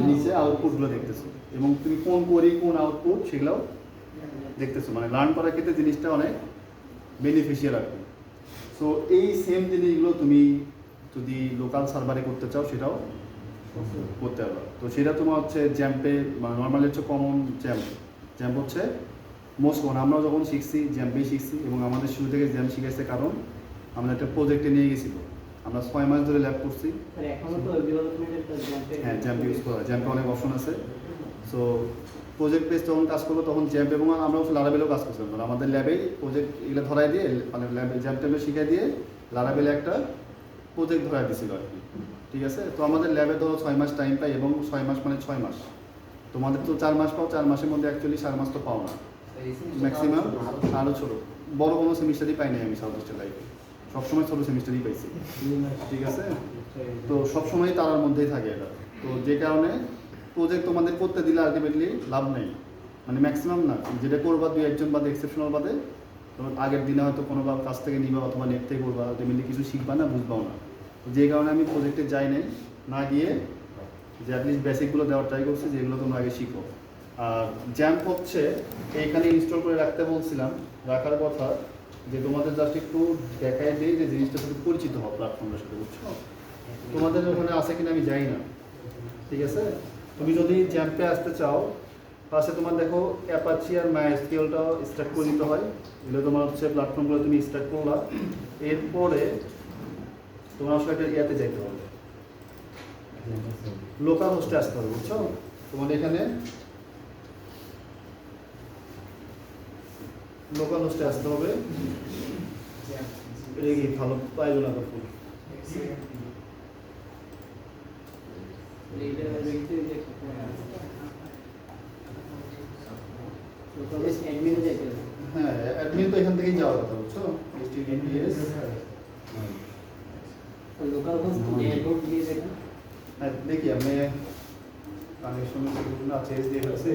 নিচে আউটপুটগুলো দেখতেছো এবং তুমি কোন কোয়েরি কোন আউটপুট সেগুলোও দেখতেছো। মানে লার্ন করার ক্ষেত্রে জিনিসটা অনেক বেনিফিশিয়াল আর কি। সো এই সেম জিনিসগুলো তুমি যদি লোকাল সার্ভারে করতে চাও সেটাও করতে পারো। তো সেটা তোমার হচ্ছে জ্যাম্পে, মানে নর্মালি হচ্ছে কমন জ্যাম্প হচ্ছে মোস্ট কমন। আমরাও যখন শিখছি জ্যাম্পেই শিখছি এবং আমাদের শুরু থেকে জ্যাম্প শিখাইছে, কারণ আমরা একটা প্রজেক্টে নিয়ে গেছিল, আমরা 6 মাস ধরে ল্যাব করছি। হ্যাঁ, জ্যাম্প ইউজ করা, জ্যাম্পে অনেক অপশন আছে। সো প্রজেক্ট বেস যখন কাজ করবো তখন জ্যাম্প, এবং আমরা হচ্ছে লারাবেলেও কাজ করছিলাম। মানে আমাদের ল্যাবেই প্রজেক্ট এগুলো ধরাই দিয়ে, মানে ল্যাবে জ্যাম্প ট্যাম্পে শিখাই দিয়ে লারাবেলে একটা প্রজেক্ট ধরাই দিয়েছিল আর কি, ঠিক আছে? তো আমাদের ল্যাবে ধরো 6 মাস টাইম পাই, এবং 6 মাস মানে 6 মাস। তোমাদের তো 4 মাস পাও, 4 মাসের মধ্যে অ্যাকচুয়ালি 4 মাস তো পাও না, ম্যাক্সিমাম আরও ছোটো। বড় কোনো সেমিস্টারই পাই নাই আমি সাউথ ইস্টের লাইফে, সবসময় ছোটো সেমিস্টারই পাইছি, ঠিক আছে? তো সবসময় তারার মধ্যেই থাকে এটা। তো যে কারণে প্রজেক্ট তোমাদের করতে দিলে আলটিমেটলি লাভ নেই, মানে ম্যাক্সিমাম না, যেটা করবা 2-1 বাদে, এক্সেপশনাল বাদে, তোমার আগের দিনে হয়তো কোনো বা কাছ থেকে নিবা অথবা নেট থেকে করবা, আলটিমেটলি কিছু শিখবা না, বুঝবাও না। তো যে কারণে আমি প্রজেক্টে যাই নাই, না গিয়ে যে অ্যাটলিস্ট বেসিকগুলো দেওয়ার ট্রাই করছি, যেগুলো তোমরা আগে শিখো। আর জ্যাম্প হচ্ছে এইখানে ইনস্টল করে রাখতে বলছিলাম, রাখার কথা যে তোমাদের জাস্ট একটু দেখাই দিই যে জিনিসটার সাথে পরিচিত হও প্ল্যাটফর্মের সাথে, বুঝছো? তোমাদের ওখানে আছে কিনা আমি জানি না, ঠিক আছে? তুমি যদি জ্যাম্পে আসতে চাও, ফার্স্টে তোমার দেখো অ্যাপাচি আর মাইএসকিউএলটাও স্টার্ট করে দিতে হয়। এগুলো তোমার হচ্ছে প্ল্যাটফর্মগুলো তুমি স্টার্ট করলা, এরপরে তোমার আসলে একটা ইয়াতে যাইতে হবে, লোকাল হোস্টে আসতে হবে, বুঝছো? তোমাদের এখানে লোকাল হোস্টে আসতে হবে। এটা কি ভালো পাইলো না তো ফুল? হ্যাঁ, অ্যাডমিন তো এখান থেকেই যাওয়ার কথা, বুঝছো? HTTPS হ্যাঁ, দেখি আমি কানেকশন না চেঞ্জ দিয়ে ফেলছি।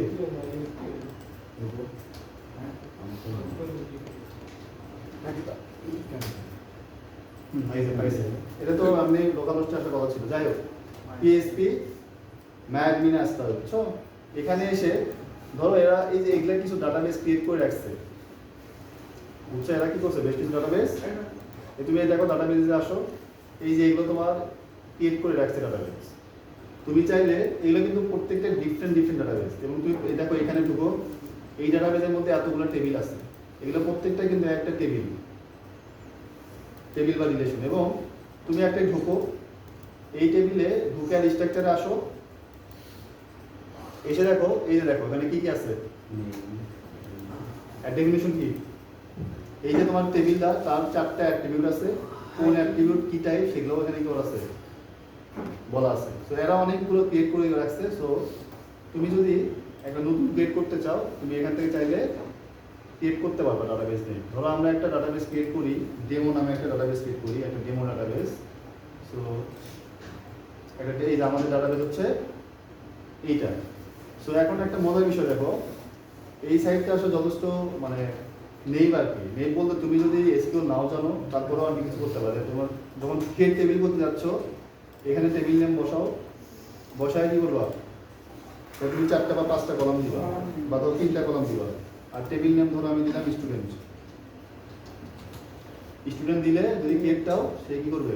এটা তো আপনি লোকাল হোস্টে আসার কথা ছিল। যাই হোক, পিএসপি ম্যাডমিন আসতে হবে, বুঝছো? এখানে এসে ধরো এরা এই যে এগুলা কিছু ডাটাবেস ক্রিয়েট করে রাখছে, বুঝছো? এরা কি করছে, বেশ কিছু ডাটাবেস। তুমি এই দেখো ডাটাবেসে আসো, এই যে এগুলো তোমার ক্রিয়েট করে রাখছে ডাটাবেস। তুমি চাইলে এগুলো কিন্তু প্রত্যেকটা ডিফারেন্ট ডাটাবেস, এবং তুমি এই দেখো এখানে ঢুকো, এই ডাটাবেসের মধ্যে এতগুলো টেবিল আছে, এগুলো প্রত্যেকটা কিন্তু একটা টেবিল বা রিলেশন। এবং তুমি একটা ঢুকো, এই টেবিলে ঢুকে আর স্ট্রাকচারে আসো, এসে দেখো, এই যে দেখো এখানে কি কি আছে, ডেফিনিশন কি, এই যে তোমার টেবিলটা, তার 4টা অ্যাট্রিবিউট আছে, কোন অ্যাট্রিবিউট কি টাইপ সেগুলো এখানে কি আছে বলা আছে। সো এরা অনেকগুলো ক্রিয়েট করে রাখছে। সো তুমি যদি একটা নতুন ক্রিয়েট করতে চাও, তুমি এখান থেকে চাইলে ক্রিয়েট করতে পারবে ডাটাবেস নিয়ে। ধরো আমরা একটা ডাটাবেস ক্রিয়েট করি, ডেমো নামে একটা ডাটাবেস ক্রিয়েট করি, একটা ডেমো ডাটাবেস। সো একটা এই যে আমাদের ডাটাবেস হচ্ছে এইটা। সো এখন একটা মজার বিষয় দেখো, এই সাইটটা আসলে যথেষ্ট মানে নেই আর কি। নেই বলতে তুমি যদি এসকিউএল নাও জানো তারপরেও আমি কিছু করতে পারি। তোমার যখন ক্রিয়েট টেবিল করতে যাচ্ছ, এখানে টেবিল নেম বসাও, বসায় কি করবা, তুমি 4টা বা 5টা কলাম দিবা, বা ধরো 3টা কলাম দিবা। আর টেবিল নেম ধরো আমি দিলাম স্টুডেন্ট দিলে যদি ক্রিয়েটটাও সে কি করবে,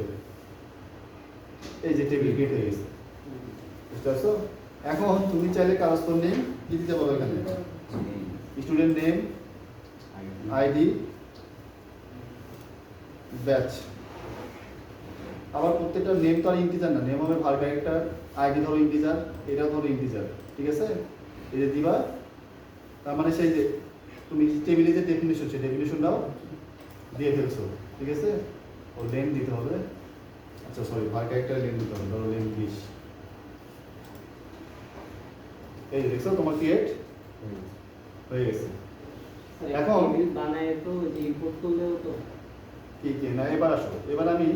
এই যে টেবিল ক্রিয়েট হয়ে গেছে, বুঝতে পারছো? এখন তুমি চাইলে কারসপন্ড নেম কি দিতে পারো এখানে, স্টুডেন্ট নেম, আইডি, ব্যাচ। আবার প্রত্যেকটা নেম তো আর ইন্টিজার না, নেম হবে ভার ক্যারেক্টার, আইডি ধরো ইন্টিজার, এটাও ধরো ইন্টিজার, ঠিক আছে? এই যে দিবা, তার মানে সেই যে তুমি টেবিলে যে ডেফিনেশন, সেই ডেফিনেশনটাও দিয়ে ফেলছো, ঠিক আছে? ও লেন দিতে হবে, আচ্ছা সরি ভার ক্যারেক্টার লেন দিতে হবে, ধরো লেন 20। এই যে দেখছো তোমার ক্রিয়েট হয়ে গেছে। এখন বানায় তো ইম্পোর্ট করলেও তো কি কি না, এবার আসো, এবার আমি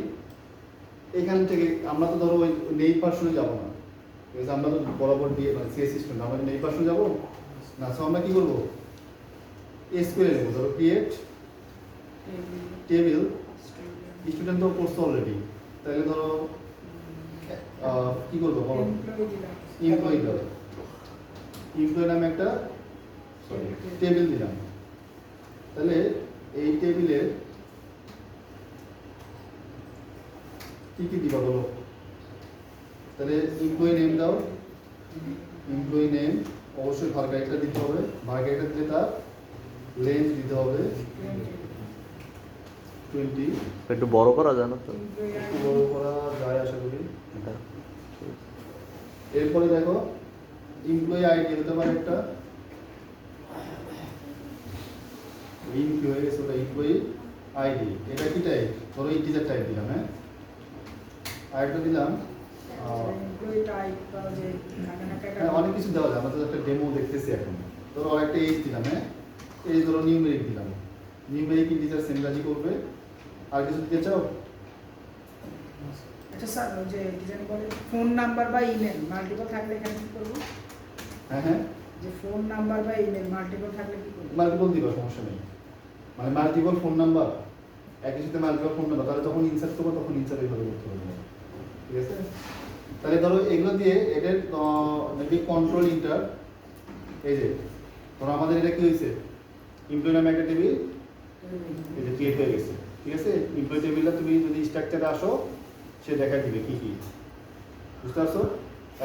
এখান থেকে আমরা তো ধরো ওই নেই পার্সনে যাবো না, ঠিক আছে? আমরা তো বরাবর দিয়ে মানে সিএস স্টুডেন্ট, আমরা নেই পার্সনে যাবো না, সো আমরা কি করবো, এসকিউএল নেবো, ধরো ক্রিয়েট টেবিল, স্টুডেন্ট তো করছো অলরেডি, তাহলে ধরো কি করবো বলো, এমপ্লয়ি ধরো, এমপ্লয়ি নামে একটা টেবিল দিলাম। তাহলে এই টেবিলে কি কি দিবা বলো, তাহলে এমপ্লয়ি নেম দাও, এমপ্লয়ি নেম অবশ্যই ভার ক্যারেক্টার দিতে হবে, ভার ক্যারেক্টার দিলে তার লেন্থ দিতে হবে 20, একটু বড় করা যায় না তো একটু বড় করা যায় আশা করি। এরপরে দেখো এমপ্লয়ি আইডি হতে পারে একটা, এমপ্লয়ি হয়ে গেছে ওটা এমপ্লয়ি আইডি, এটা কি টাইপ, ধরো ইন্টিজার টাইপ দিলাম, হ্যাঁ আরেকটা দিলাম, হ্যাঁ অনেক কিছু দেওয়া যায়, আমরা তো একটা ডেমো দেখতেছি এখন। ধরো আরেকটা এইজ দিলাম, হ্যাঁ এই ধরো নিউমেরিক দিলাম, নিউমেরিক ইন্টিজার সেন্ডাজি করবে। আর কিছু দিতে চাও? আচ্ছা স্যার, ওই যে ডিজাইন বলে ফোন নাম্বার বা ইমেল মাল্টিপল থাকলে এখানে কি করব? হ্যাঁ হ্যাঁ যে ফোন নাম্বার বা ইমেল মাল্টিপল থাকলে কি করব? মাল্টিপল দিবা, সমস্যা নেই, মানে মাল্টিপল ফোন নাম্বার, একই সাথে মাল্টিপল ফোন নাম্বার, তাহলে যখন ইনসার্ট করবো তখন ইনসার্ট এইভাবে করতে হবে, ঠিক আছে? তাহলে ধরো এগুলো দিয়ে এদের মেবি কন্ট্রোল ইন্টার, এই যে ধরো আমাদের এটা কি হয়েছে, এমপ্লয়ি নামে একটা টেবিল এই যে ক্রিয়েট হয়ে গেছে, ঠিক আছে? এমপ্লয়ি টেবিলটা তুমি যদি স্ট্রাকচারে আসো সে দেখাই দিবে কি কি, বুঝতে পারছো?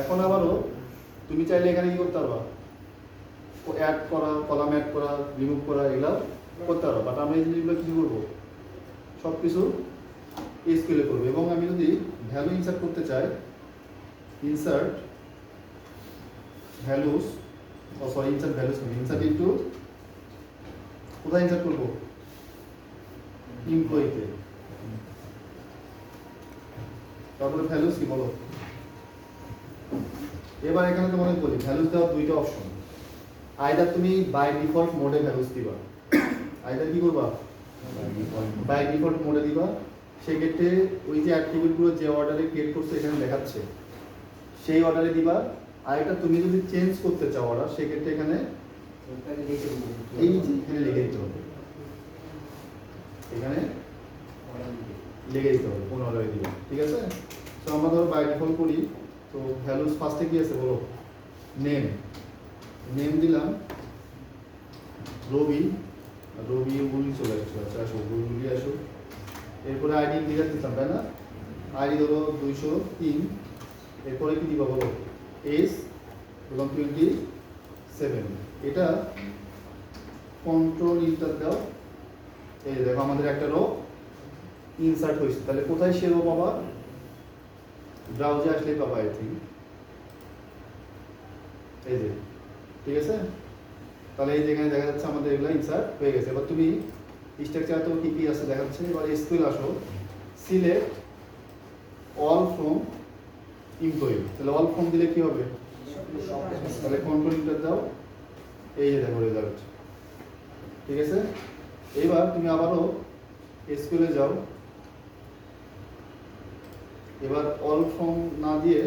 এখন আবারও তুমি চাইলে এখানে কি করতে পারবা, অ্যাড করা, কলাম অ্যাড করা, রিমুভ করা, এগুলো করতে পারো, বাট আমরা এই জিনিসগুলো কিছু করবো সব কিছু এসকিউএল করবো। এবং আমি যদি ভ্যালু ইনসার্ট করতে চাই, insert values, sorry insert values নয়, ইনসার্ট ইনটু, কোথায় ইনসার্ট করবো, এমপ্লয়িতে, তারপরে ভ্যালুস কি বলো। এবার এখানে তোমাদের বলি ভ্যালুস দেওয়ার দুইটা অপশন, আইদার তুমি বাই ডিফল্ট মোডে ভ্যালুস দিবা, আইদার কি করবা বাই ডিফল্ট মোডে দিবা, সেক্ষেত্রে ওই যে অ্যাট্রিবিউটগুলো যে অর্ডারে ক্রিয়েট করছে এখানে দেখাচ্ছে সেই অর্ডারে দিবা। আর এটা তুমি যদি চেঞ্জ করতে চাও অর্ডার, সেক্ষেত্রে এখানে এই যে এখানে লিখে দিতে হবে, এখানে লিখে দিতে হবে কোন অর্ডারে দিবা, ঠিক আছে? তো আমরা ধরো বাই ডিফল্ট করি, তো ভ্যালুস ফার্স্টে কি আছে বলো, নেম, নেম দিলাম রবি, রবি বলি চলে আসছো, আচ্ছা আসো বলি আসো। এরপরে আইডি ইন্টিজার দিতাম তাই না, আইডি ধরো 203, এরপরে কি দিবা বলো, এস এবং 27, এটা কন্ট্রোল ইন্টার দাও, এই দেখো আমাদের একটা রো ইনসার্ট হয়েছে। তাহলে কোথায় সে রো পাবা, ব্রাউজে আসলে পাবা, আই থিঙ্ক এই যে, ঠিক আছে? তাহলে এই যেখানে দেখা যাচ্ছে আমাদের এগুলো ইনসার্ট হয়ে গেছে। এবার তুমি স্ট্রাকচার তো কি কি আছে দেখাচ্ছে, এবার এসকিউএল আসো, সিলেক্ট অল ফ্রম এমপ্লয়ি, তাহলে অল ফ্রম দিলে কি হবে, তাহলে কন্ট্রোল ইন্টার দাও, এই যে দেখো রেজাল্ট, ঠিক আছে? এবার তুমি আবারও এসকিউএলে যাও, এবার অল ফ্রম না দিয়ে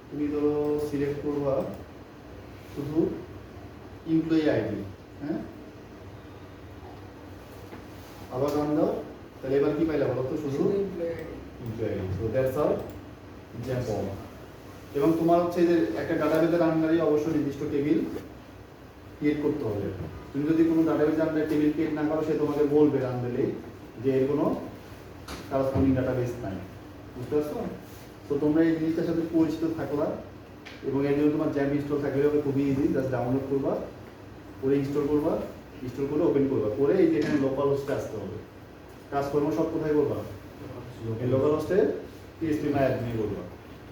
তুমি ধরো সিলেক্ট করবা শুধু এমপ্লয়ি আইডি, হ্যাঁ আবার রান দাও, তাহলে এবার কি পাইলা বলো তো, শুধু employee ID. So that's our example. এবং তোমার হচ্ছে যে একটা ডাটাবেজের আন্ডারে অবশ্যই নির্দিষ্ট টেবিল ক্রিয়েট করতে হবে। তুমি যদি কোনো ডাটাবেজের আন্ডারে টেবিল ক্রিয়েট না করো, সে তোমাকে বলবে রান দিলেই যে এর কোনো কারসপন্ডিং ডাটাবেস নাই, বুঝতে পারছো? তো তোমরা এই জিনিসটার সাথে পরিচিত থাকলা, এবং এর জন্য তোমার জ্যাম ইনস্টল থাকলে হবে খুবই ইজি, জাস্ট ডাউনলোড করবা, করে ইনস্টল করবা, ইনস্টল করে ওপেন করবা, করে এই যে এখানে লোকাল হোস্টে আসতে হবে। কাজকর্ম সব কোথায় করবা? এই লোকাল হোস্টে phpMyAdmin করবা,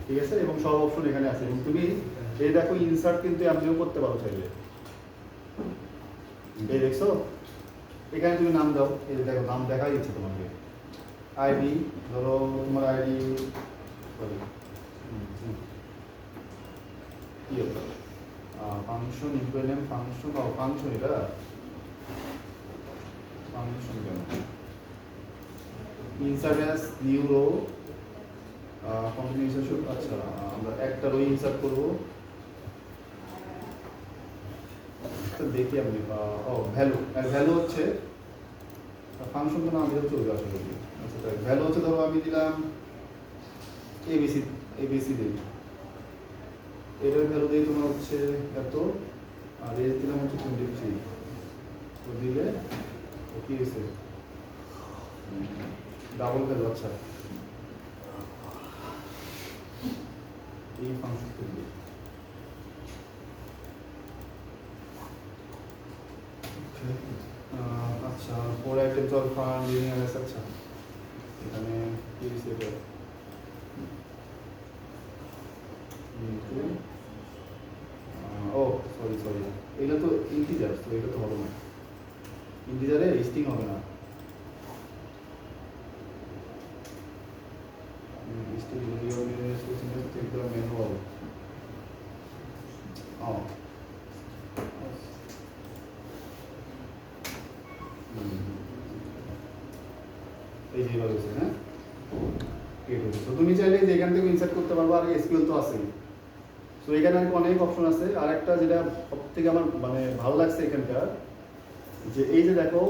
ঠিক আছে? এবং সব অপশন এখানে আছে। এবং তুমি এই দেখো ইনসার্ট কিন্তু এমনিও করতে পারো চাইলে, এই দেখছো এখানে তুমি নাম দাও, এই যে দেখো নাম দেখাই দিচ্ছে তোমাকে। আইডি ধরো তোমার আইডি, সরি কি হতো function equal name function, function এটা ফাংশন কেন insert as new rho combination. আচ্ছা আমরা একটা রো ইনসার্ট করবো, দেখি আপনি ও ভ্যালু, ভ্যালু হচ্ছে ফাংশন তো নাম দিলে চলবে আসলে। আচ্ছা ভ্যালু হচ্ছে ধরো আমি দিলাম এবিসি, এবিসি দিই, এটার ভ্যালু দিয়ে তোমার হচ্ছে এত, আর এর দিলাম হচ্ছে 23, তো দিলে কি হয়েছে ডাবল ভ্যালু। আচ্ছা এই ফাংশন করবে, আচ্ছা পরে আইটেম চল ফান্ড ইউনিয়ন। আচ্ছা এখানে কি হয়েছে এটা ও সরি সরি, এটা তো ইন্টিজার, তো এটা তো হবে না, ইন্টিজারে স্ট্রিং হবে না, ম্যানুয়াল। ও এই যে হচ্ছে হ্যাঁ, তো তুমি চাইলে যে এখান থেকে ইনসার্ট করতে পারবো, আর এসকিউএল তো আছেই। সো এখানে আর অনেক অপশন আছে। আর একটা যেটা সবথেকে আমার মানে ভালো লাগছে এখানকার, যে এই যে দেখো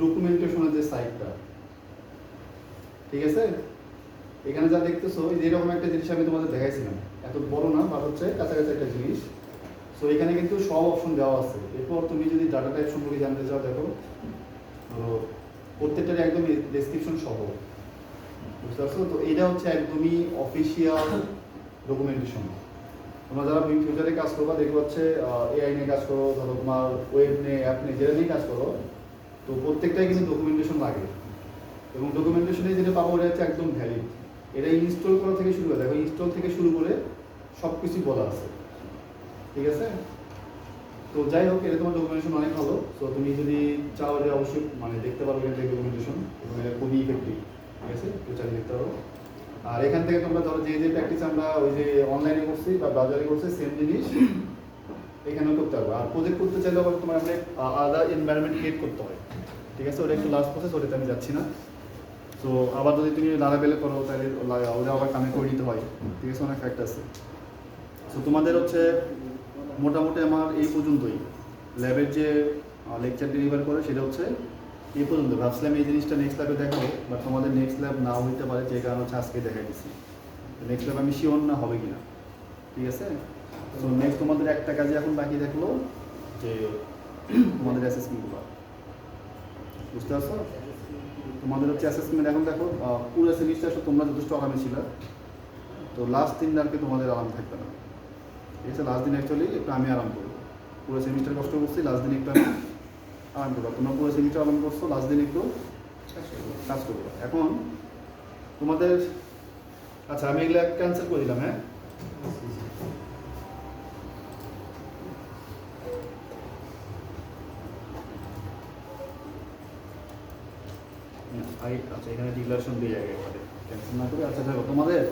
ডকুমেন্টেশনের যে সাইটটা, ঠিক আছে? এখানে যা দেখতেছো এই যে এরকম একটা জিনিস আমি তোমাদের দেখাইছিলাম, এত বড় না বা হচ্ছে কাছাকাছি একটা জিনিস। সো এখানে কিন্তু সব অপশন দেওয়া আছে। এরপর তুমি যদি ডাটা টাইপ সম্পর্কে জানতে চাও, দেখো ধরো প্রত্যেকটার একদম ডেসক্রিপশন সহ, বুঝতে পারছো? তো এটা হচ্ছে একদমই অফিসিয়াল ডকুমেন্টেশন। তোমরা যারা ফিউচারে কাজ করবা, দেখবো হচ্ছে এআই নিয়ে কাজ করো, ধরো তোমার ওয়েব নিয়ে, অ্যাপ নিয়ে, যেটা নিয়ে কাজ করো, তো প্রত্যেকটাই কিন্তু ডকুমেন্টেশন লাগে। এবং ডকুমেন্টেশনে যেটা পাবো ওটা হচ্ছে একদম ভ্যালিড। এটা ইনস্টল করা থেকে শুরু করে, দেখো ইনস্টল থেকে শুরু করে সব কিছুই বলা আছে, ঠিক আছে? তো যাই হোক, এটা তোমার ডকুমেন্টেশন অনেক ভালো। তো তুমি যদি চাও এটা অবশ্যই মানে দেখতে পারো এখান থেকে ডকুমেন্টেশন, এবং এটা খুবই ইফেক্টিভ, ঠিক আছে? তো চাইলে দেখতে পারো। আর এখান থেকে তোমরা ধরো যে যে প্র্যাকটিস আমরা ওই যে অনলাইনে করছি বা ব্রাউজারে করছি, সেম জিনিস এখানেও করতে পারবো। আর প্রজেক্ট করতে চাইলে আবার তোমার আমরা আলাদা এনভায়রনমেন্ট ক্রিয়েট করতে হয়, ঠিক আছে? ওটা একটু লাস্ট প্রসেস, ওটাতে আমি যাচ্ছি না। তো আবার যদি তুমি লারাবেলে করো তাহলে ওটা আবার কানেক্ট করে নিতে হয়, ঠিক আছে? অনেক ফ্যাক্ট আছে। তো তোমাদের হচ্ছে মোটামুটি আমার এই পর্যন্তই। ল্যাবের যে লেকচার ডেলিভার করে সেটা হচ্ছে এই পর্যন্ত। ভাবছিলাম এই জিনিসটা নেক্সট ল্যাবে দেখাবো, বাট তোমাদের নেক্সট ল্যাব নাও হইতে পারে, যে কারণে হচ্ছে আজকে দেখাই দিচ্ছি। নেক্সট ল্যাব আমি শিওর না হবে কিনা, ঠিক আছে? তো নেক্সট তোমাদের একটা কাজে এখন বাকি থাকলো যে তোমাদের অ্যাসেসমেন্টগুলো, বুঝতে পারছো? তোমাদের হচ্ছে অ্যাসেসমেন্ট। এখন দেখো পুরো সেমিস্টার তোমরা যথেষ্ট আরামে ছিল, তো লাস্ট দিন আর কি তোমাদের আরাম থাকবে না, ঠিক আছে? লাস্ট দিন অ্যাকচুয়ালি একটু আমি আরাম করবো। পুরো সেমিস্টার কষ্ট করছি, লাস্ট দিন একটু আমি আরাম করবো। তোমরা পুরো সেমিস্টার আরাম করছো, লাস্ট দিন একটু কাজ করবো। এখন তোমাদের আচ্ছা আমি এগুলো ক্যান্সেল করে দিলাম, হ্যাঁ? আচ্ছা এখানে ডিক্লারেশন দিয়ে যাবে এবারে, ক্যান্সেল না করে। আচ্ছা দেখো তোমাদের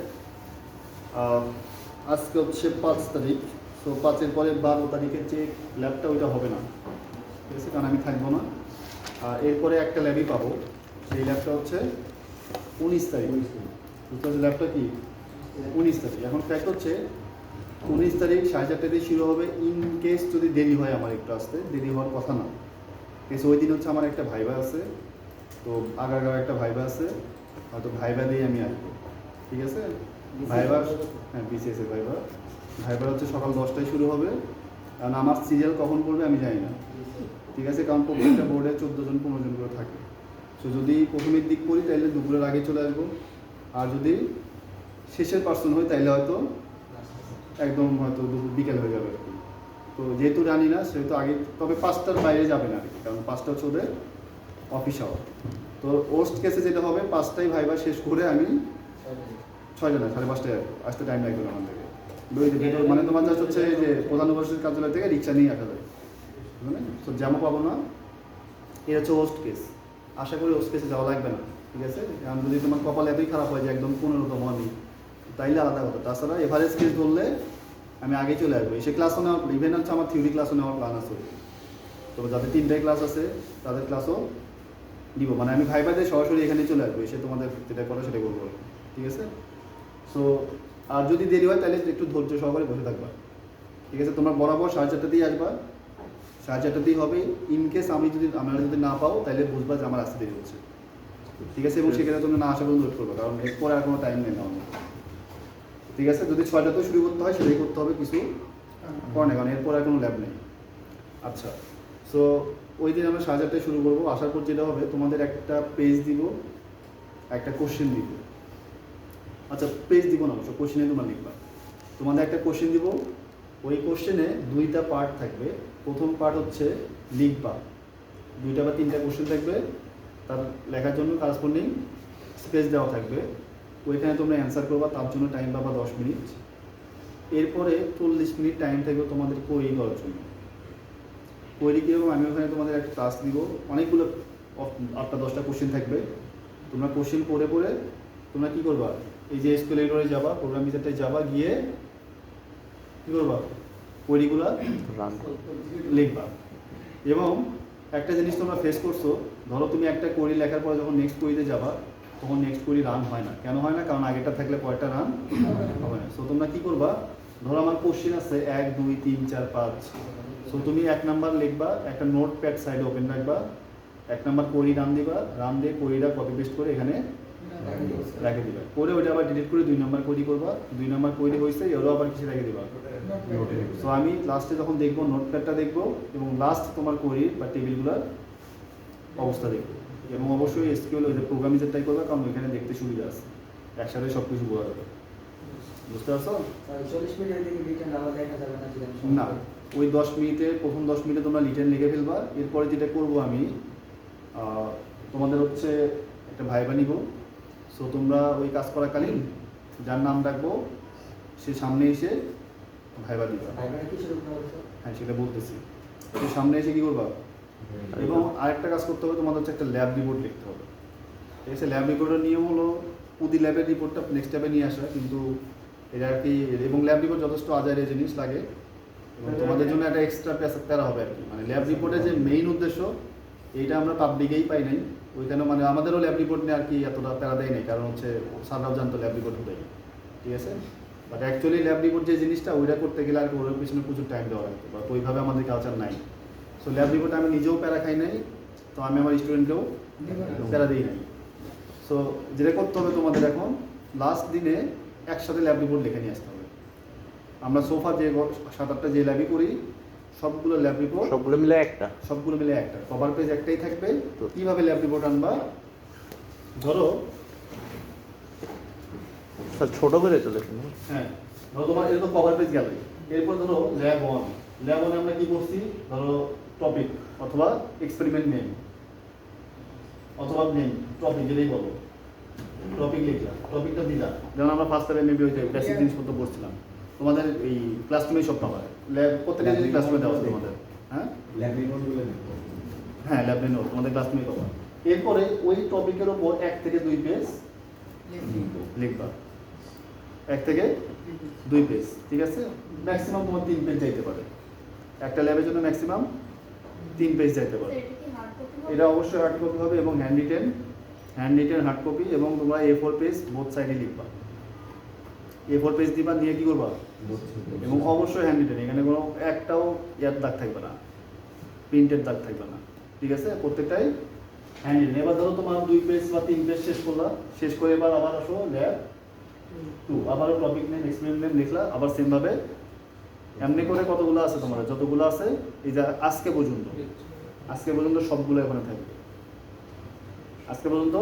আজকে হচ্ছে 5 তারিখ। তো 5-এর পরে 12 তারিখের যে ল্যাবটা ওইটা হবে না, ঠিক আছে? কারণ আমি থাকবো না। আর এরপরে একটা ল্যাবই পাবো, সেই ল্যাবটা হচ্ছে 19 তারিখ। বুঝতে পারছি ল্যাবটা কি 19 তারিখ। এখন ফ্যাক্ট হচ্ছে 19 তারিখ 4:30 দিয়ে শুরু হবে। ইন কেস যদি দেরি হয়, আমার একটু আসতে দেরি হওয়ার কথা না, কেস ওই দিন হচ্ছে আমার একটা ভাইবা আছে, তো আগার একটা ভাইবা আছে, হয়তো ভাইবা দিয়ে আমি আসবো, ঠিক আছে? ভাইবা, হ্যাঁ বিসিএস এর ভাইবা। ভাইবা হচ্ছে সকাল 10টায় শুরু হবে, কারণ আমার সিরিয়াল কখন পড়বে আমি জানি না, ঠিক আছে? কারণ প্রত্যেকটা বোর্ডে 14 জন 15 জন করে থাকে। সো যদি প্রথমের দিক করি তাহলে দুপুরের আগে চলে আসবো, আর যদি শেষের পার্সন হয় তাহলে হয়তো একদম হয়তো বিকেল হয়ে যাবে আর কি। তো যেহেতু জানি না সেহেতু আগে, তবে 5টার বাইরে যাবে না আর কি, কারণ 5টা হচ্ছে ওদের অফিস আওয়ার। তো ওস্ট কেসে যেটা হবে 5টায় ভাইবা শেষ করে আমি 6টা না 5:30টায় আসতে টাইম লাগবে না আমার থেকে। মানে তোমার জাস্ট হচ্ছে যে প্রধান উপস্থিত কার্যালয় থেকে রিক্সা নিয়ে আসা যায়, বুঝলে? তো জ্যামও পাবো না। এটা হচ্ছে ওস্ট কেস। আশা করি ওস্ট কেসে যাওয়া লাগবে না, ঠিক আছে? কারণ যদি তোমার কপাল এতই খারাপ হয় যে একদম 15তম আমি, তাইলে আলাদা কথা। তাছাড়া এভারেজ কেস ধরলে আমি আগে চলে আসবো। এসে ক্লাসও নেওয়ার ইভেন হচ্ছে আমার থিওরি ক্লাসও নেওয়ার প্ল্যান আছে। তো যাদের 3টায় ক্লাস আছে তাদের ক্লাসও দিব, মানে আমি ভাইবাদের সরাসরি এখানে চলে আসবো, এসে তোমাদের যেটা করো সেটা করবো, ঠিক আছে? সো আর যদি দেরি হয় তাহলে একটু ধৈর্য সহকারে বসে থাকবা, ঠিক আছে? তোমরা বরাবর 4:30তেই আসবা, 4:30তেই হবে। ইনকেস আমরা যদি না পাও তাহলে বুঝবা যে আমার আসতে দেরি হচ্ছে, ঠিক আছে? এবং সেখানে তুমি না আসা পর্যন্ত ওয়েট করবে, কারণ এরপরে আর কোনো টাইম নেই না আমাদের, ঠিক আছে? যদি 6টাতেও শুরু করতে হয় সেটাই করতে হবে, কিছু করে না, কারণ এরপর আর কোনো ল্যাব নেই। আচ্ছা, সো ওই দিন আমরা 4:30টায় শুরু করবো। আসার পর যেটা হবে, তোমাদের একটা পেজ দিব, একটা কোশ্চেন দিব। আচ্ছা, পেজ দিব না, অবশ্য কোশ্চেনে তোমরা লিখবা। তোমাদের একটা কোশ্চেন দিব, ওই কোশ্চেনে 2টা পার্ট থাকবে। প্রথম পার্ট হচ্ছে লিখবা, 2টা বা 3টা কোশ্চেন থাকবে, তার লেখার জন্য কারেসপন্ডিং স্পেস দেওয়া থাকবে। ওইখানে তোমরা অ্যান্সার করবা, তার জন্য টাইম পাবা 10 মিনিট। এরপরে 40 মিনিট টাইম থাকবে তোমাদের কোয়েরি করার জন্য। কোয়েরি কীরকম, আমি ওখানে তোমাদের একটা টাস্ক দিব, অনেকগুলো 8টা-10টা কোশ্চেন থাকবে। তোমরা কোশ্চেন পড়ে পড়ে তোমরা কী করবা, এই যে এসকিউএল এডিটরে যাবা, প্রোগ্রাম ভিতরটায় যাবা, গিয়ে কী করবা, কোয়েরিগুলো লিখবা। এবং একটা জিনিস তোমরা ফেস করছো, ধরো তুমি একটা কোয়েরি লেখার পরে যখন নেক্সট কোয়েরিতে যাবা, তখন নেক্সট কোয়েরি রান হয় না। কেন হয় না? কারণ আগেটা থাকলে পরেরটা রান হবে না। সো তোমরা কী করবা, ধরো আমার কোশ্চেন আছে 1, 2, 3, 4, 5। সো তুমি 1 নাম্বার লিখবা, একটা নোট প্যাড সাইডে ওপেন রাখবা, 1 নাম্বার কোয়েরি রান দিবা, রান দিয়ে কোয়েরিটা কপি পেস্ট করে এখানে রেখে দিবা। করে ওইটা আবার ডিলিট করে 2 নাম্বার কোয়েরি করবা। 2 নাম্বার কোয়েরি হয়েছে, এরও আবার কিছু রেখে দিবা। সো আমি লাস্টে যখন দেখবো নোটপ্যাডটা দেখবো, এবং লাস্ট তোমার কোয়েরি বা টেবিলগুলোর অবস্থা দেখবো। এবং অবশ্যই এসকিউএল ওই যে প্রোগ্রামিংটাই করবে, কারণ ওইখানে দেখতে সুবিধা আছে, একসাথে সব কিছু বোঝা যাবে। বুঝতে পারছো? 40 মিনিটের দিকে রিটার্ন আবার দেখা যাবে না যদি আমি না, ওই 10 মিনিটে, প্রথম 10 মিনিটে তোমরা রিটেন লিখে ফেলবা। এরপরে যেটা করবো আমি, তোমাদের হচ্ছে একটা ভাইবা নিব। সো তোমরা ওই কাজ করাকালীন যার নাম রাখবো সে সামনে এসে ভাইবা দিবা। ভাইবাটা কি শুরু করছো? হ্যাঁ, সেটা বলতেছি। সে সামনে এসে কী করবা, এবং আরেকটা কাজ করতে হবে, তোমাদের হচ্ছে একটা ল্যাব রিপোর্ট লিখতে হবে, ঠিক আছে? ল্যাব রিপোর্টের নিয়ম হলো প্রতি ল্যাবের রিপোর্টটা নেক্সট স্টেপে নিয়ে আসা, কিন্তু এটা আর কি। এবং ল্যাব রিপোর্ট যথেষ্ট আজাইরে জিনিস লাগে, এবং তোমাদের জন্য একটা এক্সট্রা প্যারা হবে আর কি। মানে ল্যাব রিপোর্টের যে মেইন উদ্দেশ্য, এইটা আমরা পাবলিকেই পাই নাই। ওইখানে মানে আমাদেরও ল্যাব রিপোর্ট নিয়ে আর কি এতটা প্যারা দেয় নাই, কারণ হচ্ছে স্যাররাও জানতো ল্যাব রিপোর্ট দেয়, ঠিক আছে? বাট অ্যাকচুয়ালি ল্যাব রিপোর্ট যে জিনিসটা, ওইটা করতে গেলে আর কি ওর পিছনে প্রচুর টাইম দেওয়া লাগতো, বা ওইভাবে আমাদের কালচার নাই। সো ল্যাব রিপোর্টে আমি নিজেও প্যারা খাই নাই, তো আমি আমার স্টুডেন্টকেও প্যারা দিই নাই। সো যেটা করতে হবে তোমাদের, এখন লাস্ট দিনে একসাথে ল্যাব রিপোর্ট লিখে নিয়ে আসতে হবে। আমরা সোফা যে 7-8টা যে ল্যাবই করি, সবগুলো ল্যাব রিপোর্ট সবগুলো মিলে একটা। সবগুলো মিলে একটা কভার পেজ একটাই থাকবে। তো কীভাবে ল্যাব রিপোর্ট আনবা, ধরো স্যার ছোট করে চলেছেন। হ্যাঁ, ধরো তোমার এরকম কভার পেজ গেল, এরপর ধরো ল্যাব 1। ল্যাব 1 আমরা কি করছি, ধরো টপিক অথবা এক্সপেরিমেন্ট নেম অথবা নেম, টপিক যেটাই বলো, টপিক লিখলাম, টপিকটা দিলাম। যেমন আমরা ফার্স্ট টাইমে মেবি ওই বেসিক জিনিসপত্র পড়ছিলাম, তোমাদের এই ক্লাসরুমেই সব পাবা। ল্যাব প্রত্যেকটা জিনিস ক্লাসরুমে দেওয়া আছে তোমাদের। হ্যাঁ ল্যাব রিপোর্টগুলো হ্যাঁ, ল্যাব নোট তোমাদের ক্লাসরুমেই পাবা। এরপরে ওই টপিকের ওপর 1 থেকে 2 পেজ লিখবা, 1 থেকে 2 পেজ, ঠিক আছে? ম্যাক্সিমাম তোমার 3 পেজ যাইতে পারে, একটা ল্যাবের জন্য ম্যাক্সিমাম 3 পেজ যাইতে পারে। এটা অবশ্যই হার্ড কপি হবে, এবং হ্যান্ড রিটেন হার্ড কপি, এবং তোমরা A4 পেজ বোথ সাইডে লিখবা। A4 পেজ দিবা, নিয়ে কী করবা, এবং অবশ্যই হ্যান্ড রিটেন, এখানে কোনো একটাও ইয়ার দাগ থাকবে না, প্রিন্টের দাগ থাকবে না, ঠিক আছে? প্রত্যেকটাই হ্যান্ড রিটেন। এবার ধরো তোমার 2 পেজ বা 3 পেজ শেষ করলা, শেষ করে এবার আবার আসো ল্যাব 2, আবারও টপিক নেম এক্সপেরিমেন্ট নেম লিখলা, আবার সেমভাবে। এমনি করে কতগুলো আছে তোমার, যতগুলো আছে এই যে আজকে পর্যন্ত সবগুলো এখানে থাকবে। আজকে পর্যন্ত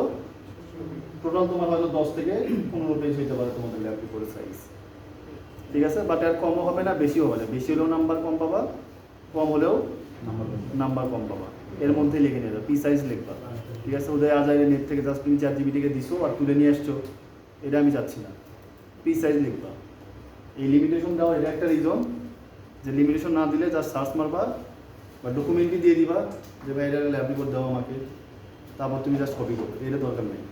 টোটাল তোমার হয়তো 10 থেকে 15 পেজ হইতে পারে তোমাদের ল্যাব রিপোর্টের সাইজ। ঠিক আছে, বাট আর কমও হবে না, বেশিও হবে না। বেশি হলেও নাম্বার কম পাবা, কম হলেও নাম্বার কম পাবা। এর মধ্যে লিখে নিয়ে যাও, পি সাইজ লিখবা। ঠিক আছে, ওদের আজাইরে নেট থেকে জাস্ট তুমি ChatGPT-কে দিছো আর তুলে নিয়ে আসছো, এটা আমি চাচ্ছি না। পি সাইজ লিখবা। এই লিমিটেশন দেওয়া এটা একটা রিজন, যে লিমিটেশন না দিলে জাস্ট সার্চ মারবা বা ডকুমেন্টই দিয়ে দিবা যে ভাই এটা ল্যাব রিপোর্ট দাও আমাকে, তারপর তুমি জাস্ট কপি করবে, এটা দরকার নেই।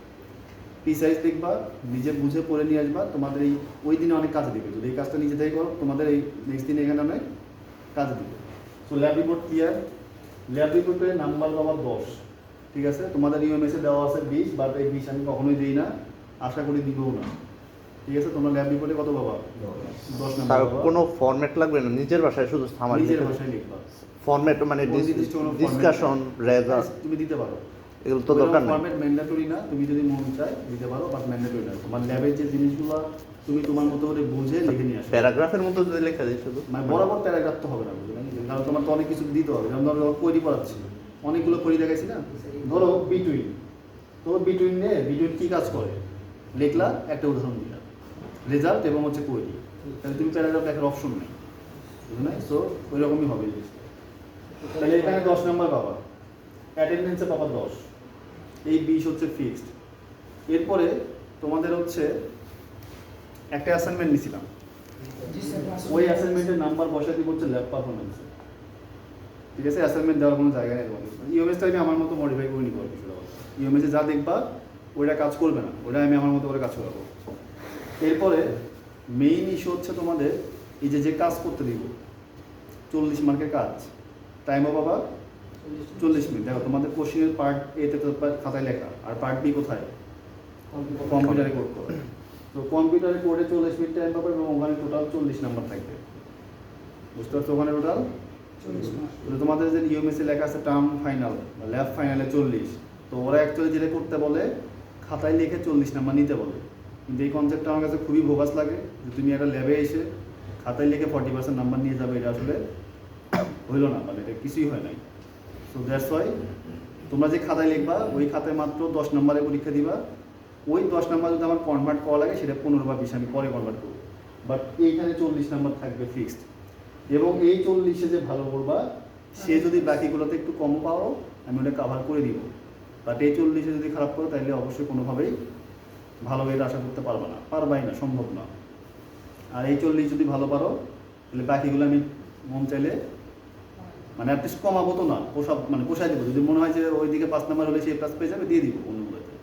পি সাইজ দেখবা, নিজে বুঝে পড়ে নিয়ে আসবা, তোমাদের এই ওই দিনে অনেক কাজে দিবে। যদি এই কাজটা নিজে থেকে করো, তোমাদের এই নেক্সট দিনে এখানে অনেক কাজে দিবে। So lab report clear. Lab রিপোর্টে নাম্বার পাবা 10। ঠিক আছে, তোমাদের ইউএমএসে দেওয়া আছে 20, বাট এই 20 আমি কখনোই দিই না, আশা করি দিবও না। ঠিক আছে, তোমরা ল্যাব রিপোর্টে কত পাবা? 10 নাম্বার তার পাবা। কোনো ফরম্যাট লাগবে না, নিজের ভাষায় শুধু সামারি নিজের ভাষায় লিখবা। ফরম্যাট মানে নির্দিষ্ট কোনো format ডিসকাশন, রেজাল্ট তুমি দিতে পারো, এগুলো তো দরকার নেই। ফরম্যাট ম্যান্ডেটরি না, তুমি যদি মন চায় দিতে পারো, বাট ম্যান্ডেটরি না। তোমার ল্যাবের যে জিনিসগুলো তুমি তোমার মতো করে বুঝে লিখে নিয়ে আসো। প্যারাগ্রাফের মতো যদি লেখা দিই শুধু, মানে বরাবর প্যারাগ্রাফ তো হবে না, বুঝলেন? কারণ তোমার তো অনেক কিছু দিতে হবে। যেমন ধরো কোয়েরি পড়াচ্ছি, অনেকগুলো কোয়েরি দেখাইছি না, ধরো বিটুইন, তো বিটুইন নিয়ে বিটুইন কী কাজ করে লিখলা, একটা উদাহরণ দিলা, রেজাল্ট এবং হচ্ছে কোয়েরি, তাহলে তুমি প্যারাগ্রাফ লেখার অপশন নেই, বুঝলেন? সো ওই রকমই হবে জিনিসটা। তাহলে এখানে 10 নাম্বার পাবা, অ্যাটেন্ডেন্সে পাবা 10, এই 20 হচ্ছে ফিক্সড। এরপরে তোমাদের হচ্ছে একটা অ্যাসাইনমেন্ট নিয়েছিলাম, জি স্যার, ওই অ্যাসাইনমেন্টের নাম্বার বসে দিব হচ্ছে ল্যাব পারফরমেন্সে। ঠিক আছে, অ্যাসাইনমেন্ট দেওয়ার কোনো জায়গা নেই তোমাদের। ইউএমএসটা আমি আমার মতো মডিফাই করে নিব আর কিছু। ইউএমএসে যা দেখবা ওইটা কাজ করবে না, ওটা আমি আমার মতো করে কাজ করাবো। এরপরে মেইন ইস্যু হচ্ছে তোমাদের এই যে যে কাজ করতে দিব, 40 মার্কের কাজ, টাইমও পাবা 40 মিনিট। দেখো তোমাদের কোশ্চেনের পার্ট এতে তো খাতায় লেখা, আর পার্ট বি কোথায়? কম্পিউটারে কোড করা। তো কম্পিউটারে কোডে 40 মিনিট টাইম পাবে এবং ওখানে টোটাল 40 নাম্বার থাকবে। বুঝতে পারছো? ওখানে টোটাল 40 মার্ক। তোমাদের যে ইউএমএসে লেখা আছে টার্ম ফাইনাল বা ল্যাব ফাইনালে 40, তো ওরা অ্যাকচুয়ালি যেটা করতে বলে খাতায় লিখে 40 নাম্বার নিতে বলে। কিন্তু এই কনসেপ্টটা আমার কাছে খুবই ভোগাস লাগে, যে তুমি একটা ল্যাবে এসে খাতায় লিখে 40% নাম্বার নিয়ে যাবে, এটা আসলে হইল না, মানে এটা কিছুই হয় নাই। সো দ্যাটস ওয়াই তোমরা যে খাতায় লিখবা ওই খাতায় মাত্র 10 নম্বরের পরীক্ষা দিবা। ওই 10 নাম্বার যদি আমার কনভার্ট করা লাগে সেটা 15 বা 20 আমি পরে কনভার্ট করবো, বাট এইখানে 40 নাম্বার থাকবে ফিক্সড। এবং এই 40-এ যে ভালো করবা, সে যদি বাকিগুলোতে একটু কম পাও আমি ওটা কাভার করে দিব, বাট এই 40-এ যদি খারাপ করো তাহলে অবশ্যই কোনোভাবেই ভালো এটা আশা করতে পারবে না, পারবাই না, সম্ভব না। আর এই 40 যদি ভালো পারো তাহলে বাকিগুলো আমি মন চাইলে মানে অ্যাটলিস্ট কমাবো তো না, মানে পোষাই দেবো। যদি মনে হয় যে ওইদিকে 5 নাম্বার হলে সে প্লাস পেয়ে যাবে, দিয়ে দিব অন্যগুলোতে।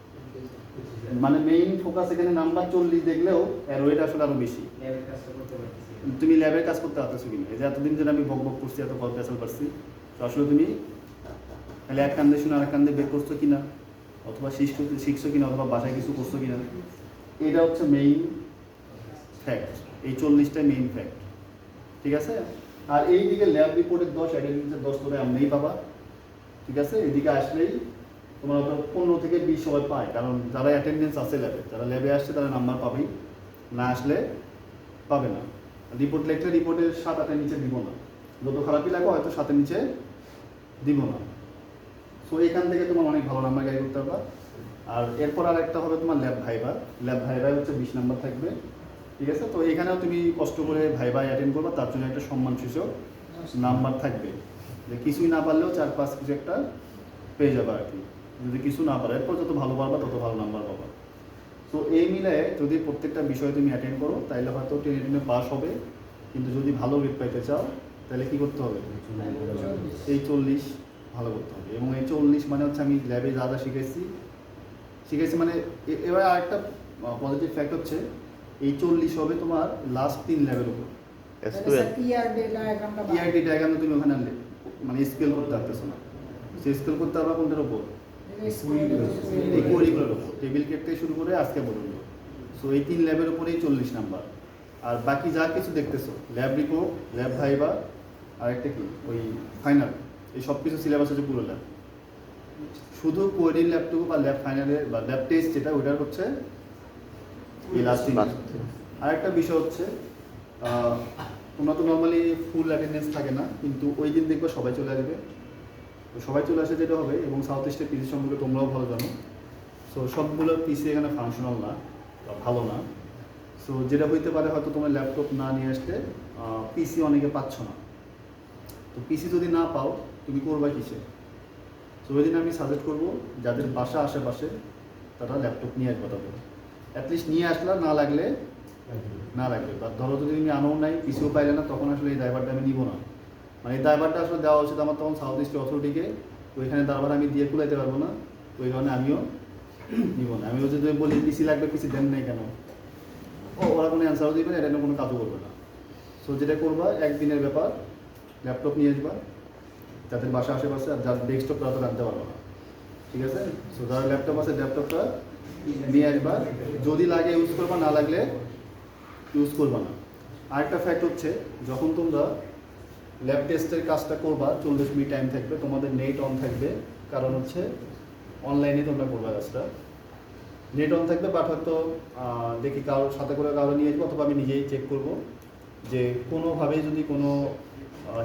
মানে মেইন ফোকাস এখানে নাম্বার 40 দেখলেও এর ওয়েট আসলে আরও বেশি। ল্যাবের কাজটা করতে পারতেছি। তুমি ল্যাবের কাজ করতে পারতেছো কিনা, এই যে এতদিন ধরে আমি বক বক করছি, এত গল্প পেশাল পারছি, তো আসলে তুমি তাহলে এক কান্দে শুনে আরেক কান্দে বের করছো কিনা, অথবা শিখছো কিনা, অথবা বাসায় কিছু করছো কিনা, এটা হচ্ছে মেইন ফ্যাক্ট। এই 40টাই মেইন ফ্যাক্ট। ঠিক আছে, আর এই দিকে ল্যাব রিপোর্টের 10, অ্যাটেন্ডেন্সের 10 তবে আমরাই পাবা। ঠিক আছে, এদিকে আসলেই তোমার 15 থেকে 20 সবাই পায়, কারণ যারা অ্যাটেন্ডেন্স আছে ল্যাবে, যারা ল্যাবে আসছে তারা নাম্বার পাবেই, না আসলে পাবে না। রিপোর্ট লেখলে রিপোর্টের 7-8-এর নিচে দিব না, যত খারাপই লাগো হয়তো 7-এর নিচে দিব না। সো এখান থেকে তোমার অনেক ভালো নাম্বার গাড়ি করতে পারবা। আর এরপর আর একটা হবে তোমার ল্যাব ভাইবা। ল্যাব ভাইবায় হচ্ছে 20 নাম্বার থাকবে। ঠিক আছে, তো এখানেও তুমি কষ্ট করে ভাইবা অ্যাটেন্ড করবা, তার জন্য একটা সম্মানসূচক নাম্বার থাকবে, যে কিছুই না পারলেও 4-5 কিছু একটা পেয়ে যাবে আর কি। যদি কিছু না পারে এরপর যত ভালো পারবা তত ভালো নাম্বার পাবা। তো এই মিলে যদি প্রত্যেকটা বিষয়ে তুমি অ্যাটেন্ড করো তাহলে হয়তো টেনে পাস হবে। কিন্তু যদি ভালো গ্রেড পাইতে চাও তাহলে কী করতে হবে? এই 40 ভালো করতে হবে। এবং এই 40 মানে হচ্ছে আমি ল্যাবে যা যা শিখেছি মানে এবার আরেকটা পজিটিভ ফ্যাক্ট হচ্ছে এই 40 হবে তোমার লাস্ট 3 লেভেল উপর। ইয়ারডি ডায়াগ্রামটা ইআরডি ডায়াগ্রামে তুমি ওখানে মানে স্কেল করতে পারতেছো না, সে স্কেল করতে পারবা কোনটার উপর? এই কোরিগুলোর উপর, টেবিল কেট থেকে শুরু করে আজকে পর্যন্ত। সো এই 3 ল্যাবের উপরেই 40 নাম্বার। আর বাকি যা কিছু দেখতেছো, ল্যাব রিপোর্ট, ল্যাব ভাইবা, আর একটা কি ওই ফাইনাল, এই সব কিছু সিলেবাস হচ্ছে পুরো ল্যাব। শুধু কোয়েরির ল্যাবটুকু বা ল্যাব ফাইনালের বা ল্যাব টেস্ট যেটা ওইটার হচ্ছে এই লাস্ট। আরেকটা বিষয় হচ্ছে তোমরা তো নর্মালি ফুল অ্যাটেন্ডেন্স থাকে না, কিন্তু ওই দিন দেখবে সবাই চলে আসবে। তো সবাই চলে আসে যেটা হবে, এবং সাউথ ইস্টের পিসি সম্পর্কে তোমরাও ভালো জানো। সো সবগুলো পিসি এখানে ফাংশনাল না বা ভালো না। সো যেটা হইতে পারে হয়তো তোমার ল্যাপটপ না নিয়ে আসলে পিসি অনেকে পাচ্ছ না। তো পিসি যদি না পাও তুমি করবা কিসে? সো ওই দিন আমি সাজেস্ট করবো যাদের বাসা আশেপাশে তারা ল্যাপটপ নিয়ে আসবে, তারপর অ্যাটলিস্ট নিয়ে আসলা, না লাগলে না লাগবে। বা ধরো যদি তুমি আনো নাই, পিসিও পাইলে না, তখন আসলে এই ড্রাইভারটা আমি নিব না। মানে এই ড্রাইভারটা আসলে দেওয়া উচিত আমার তখন সাউথ ইস্ট অথরিটিকে। ওইখানে ড্রাইভার আমি দিয়ে কুলাইতে পারবো না, ওই কারণে আমিও নিব না। আমি যদি বলি পিসি লাগবে, পিসি দেন নাই কেন, ওরা কোনো অ্যান্সারও দিবে না, এটা নিয়ে কোনো কাজও করবে না। সো যেটা করবা, একদিনের ব্যাপার, ল্যাপটপ নিয়ে আসবা যাদের বাসা আশেপাশে, আর যার ডেস্কটপ তারা তো রাখতে পারবো না, ঠিক আছে? সো যার ল্যাপটপ আছে ল্যাপটপটা নিয়ে আসবা, যদি লাগে ইউজ করবা, না লাগলে ইউজ করবা না। আরেকটা ফ্যাক্ট হচ্ছে, যখন তোমরা ল্যাব টেস্টের কাজটা করবা 40 মিনিট টাইম থাকবে, তোমাদের নেট অন থাকবে, কারণ হচ্ছে অনলাইনে তোমরা করবা কাজটা, নেট অন থাকবে। বাট হয়তো দেখি কারোর সাথে করে কারো নিয়ে যাবো, অথবা আমি নিজেই চেক করবো যে কোনোভাবেই যদি কোনো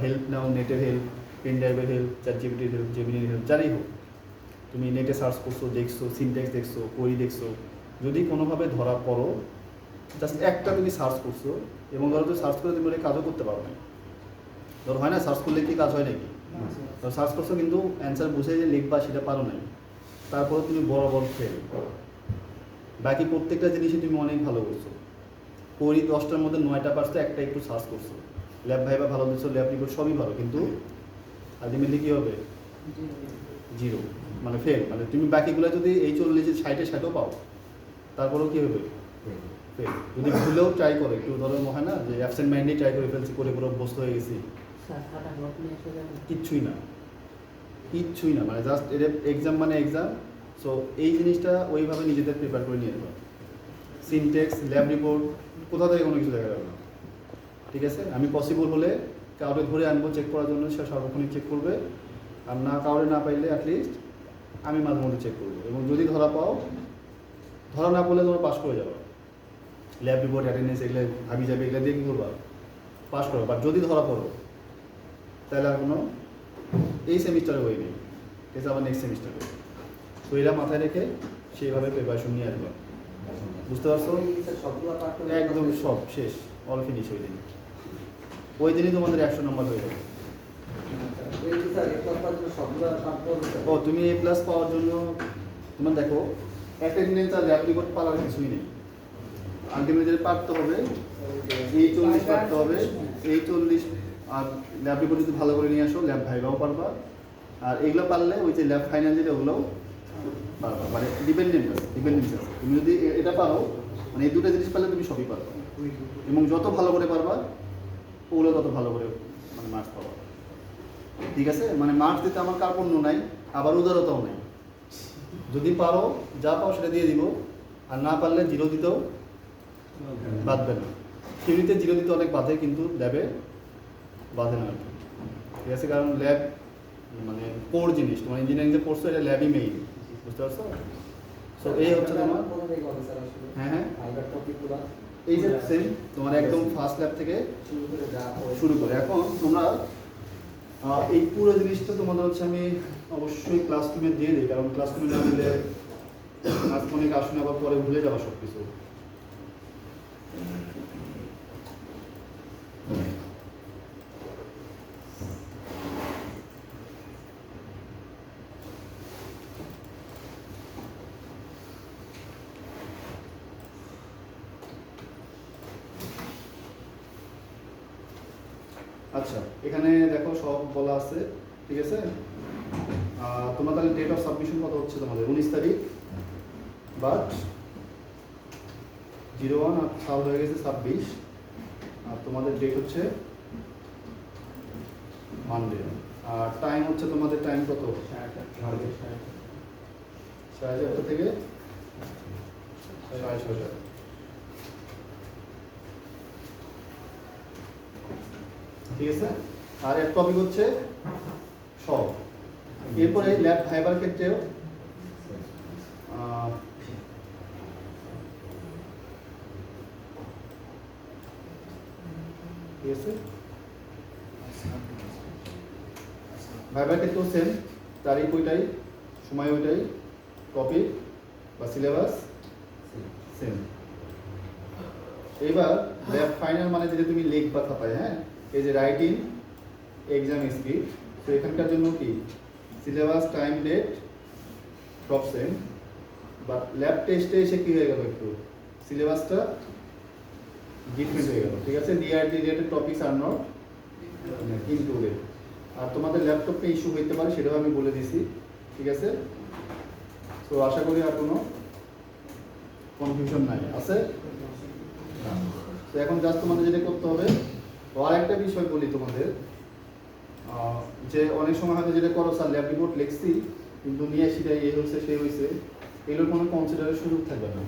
হেল্প নাও, নেটের হেল্প, পেন ড্রাইভের হেল্প, চ্যাটজিপিটির হেল্প, জেমিনির হেল্প, যারই হোক, তুমি নেটে সার্চ করছো, দেখছো, সিনট্যাক্স দেখছো, কোয়েরি দেখছো, যদি কোনোভাবে ধরা পড়ো, জাস্ট একটা তুমি সার্চ করছো, এবং ধরো তো সার্চ করে তুমি ওটা কাজও করতে পারো না। ধরো হয় না, সার্চ করলে কি কাজ হয় নাকি? তো সার্চ করছো কিন্তু অ্যান্সার বুঝে যে লিখবা সেটা পারো নাই, তারপরে তুমি বরাবর ফেল। বাকি প্রত্যেকটা জিনিসই তুমি অনেক ভালো করছো। কোয়েরি 10টার মধ্যে 9টা পারছো, একটা একটু সার্চ করছো, ল্যাব ভাইবা ভালো দিচ্ছো, ল্যাব রিপোর্ট সবই ভালো, কিন্তু আলটিমেটলি কী হবে? জিরো, মানে ফেল। মানে তুমি বাকিগুলো যদি এই 40-এ 60-এ পাও, তারপরেও কী হবে? ফেল। যদি ভুলেও ট্রাই করে, একটু ধরো হয় না যে অ্যাবসেন্ট মাইন্ডেই ট্রাই করে ফেলছি, করে পুরো অভ্যস্ত হয়ে গেছি, কিচ্ছুই না, কিচ্ছুই না। মানে জাস্ট এটা এক্সাম মানে এক্সাম। সো এই জিনিসটা ওইভাবে নিজেদের প্রিপেয়ার করে নিয়ে যাবে। সিনটেক্স, ল্যাব রিপোর্ট কোথা থেকে কোনো কিছু দেখা যাবে না, ঠিক আছে? আমি পসিবল হলে কাউকে ধরে আনবো চেক করার জন্য, সে সর্বক্ষণিক চেক করবে, আর না কাউরে না পাইলে অ্যাটলিস্ট আমি মাঝে মধ্যে চেক করবো। এবং যদি ধরা পাও, ধরা না পড়লে তোমার পাস করে যাবে। ল্যাব রিপোর্ট, অ্যাটেন্ডেন্স, এগুলো ভাবি যাবে, এগুলো দিয়ে কী করবা? পাস করো। বাট যদি ধরা পড়ো, তাহলে আর কোনো এই সেমিস্টারে হয়ে নেই, এটা আবার নেক্সট সেমিস্টারে। তো এরা মাথায় রেখে সেইভাবে প্রিপারেশন নিয়ে আসবে, বুঝতে পারছো? একদম সব শেষ, অল ফিনিশ ওই দিন। ওই দিনই তোমাদের 100 নম্বর হয়ে যাবে। ও তুমি A+ পাওয়ার জন্য তোমার দেখো অ্যাটেন্ডেন্স আর ল্যাব রিপোর্ট পাওয়ার কিছুই নেই। আলটিমেটলি পারতে হবে এই 40 পারতে হবে, এই 40, আর ল্যাব রিপোর্ট যদি ভালো করে নিয়ে আসো, ল্যাব ভাইভাও পারবা। আর এগুলো পারলে ওই যে ল্যাব ফাইনাল যেটা, ওগুলোও পারবা। মানে ডিপেন্ডেন্স আছে। তুমি যদি এটা পারো, মানে এই দুটো জিনিস পারলে তুমি সবই পারবা, এবং যত ভালো করে পারবা ওগুলো তত ভালো করে মানে মার্কস পাবা, ঠিক আছে? মানে মার্কস দিতে আমার কার্পণ্য নাই, আবার উদারতাও নাই। যদি পারো, যা পাও সেটা দিয়ে দিব, আর না পারলে 0 দিতেও বাঁধবে না। থিওরিতে 0 দিতে অনেক বাধে, কিন্তু ল্যাবে বাধে না, ঠিক আছে? কারণ ল্যাব মানে কোর জিনিস, তোমার ইঞ্জিনিয়ারিং যে পড়ছো এটা ল্যাবই মেইন, বুঝতে পারছো? সো এই হচ্ছে তোমার, হ্যাঁ এই যে সেম তোমার একদম ফার্স্ট ল্যাব থেকে শুরু করে। এখন তোমরা এই পুরো জিনিসটা তোমাদের হচ্ছে আমি অবশ্যই ক্লাসরুমে দিয়ে দিই, কারণ ক্লাসরুমে না দিলে আজ অনেক আসনে আবার পরে ভুলে যাওয়া সব কিছু। আচ্ছা, এখানে দেখো সব বলা আছে, ঠিক আছে? তোমার তাহলে ডেট অফ সাবমিশন কত হচ্ছে তোমাদের? 19 তারিখ, বাট 01 আর সাল হয়ে গেছে 26, আর তোমাদের ডেট হচ্ছে মানডে। আর টাইম হচ্ছে তোমাদের টাইম কত? 8:30 থেকে 6:30। ঠিক আছে? আর এক টপিক হচ্ছে সব। এরপরে ল্যাব ফাইবার ক্ষেত্রেও ঠিক আছে, ভাইবার ক্ষেত্রেও সেম, তারিখ ওইটাই, সময় ওইটাই, টপিক বা সিলেবাস সেম। এবার ল্যাব ফাইনাল মানে যেটা তুমি লিখবা খাতায়, হ্যাঁ, এই যে রাইটিং এক্সাম স্ক্রিপ্ট, তো এখানকার জন্য কি syllabus time date top same, but lab টেস্টে এসে কি হয়ে গেল, একটু সিলেবাসটা ডিফারেন্ট হয়ে গেল, ঠিক আছে। Near the related topics are not included. আর তোমাদের ল্যাপটপে ইস্যু হইতে পারে, সেটাও আমি বলে দিছি, ঠিক আছে। তো আশা করি আর কোনো কনফিউশন নাই, আছে? তো এখন জাস্ট তোমাদের যেটা করতে হবে, তো আর একটা বিষয় বলি তোমাদের, যে অনেক সময় হয়তো যেটা করো স্যার ল্যাব রিপোর্ট লিখছি কিন্তু নিয়ে সেটা হয়েছে সেই হয়েছে, এগুলোর কোনো কনসিডারের সুযোগ থাকবে না।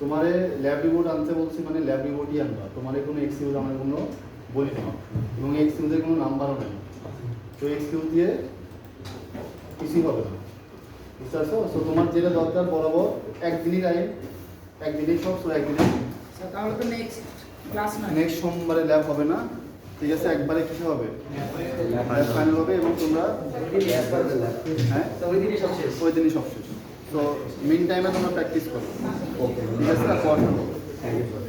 তোমারে ল্যাব রিপোর্ট আনতে বলছি মানে ল্যাব রিপোর্টই আনবা, তোমার কোনো এক্সকিউজ আমার কোনো বলি না, এবং এক্সকিউজের কোনো নাম্বারও নেই, তো এক্সকিউজ দিয়ে কিছুই হবে না, বুঝতে পারছো? সো তোমার যেটা দরকার বরাবর একদিনই টাইম, একদিনই সব, সো একদিনই। স্যার তাহলে তো নেক্সট ক্লাস নয়, নেক্সট সোমবারে ল্যাব হবে না, ঠিক আছে, একবারে কিছু হবে ল্যাব ফাইনাল হবে, এবং তোমরা হ্যাঁ ওই দিনই সব শেষ। ওই দিনই সব শেষ। তো মিন টাইমে তোমরা প্র্যাকটিস করো, ওকে ঠিক আছে, আর পড়া। Thank you sir.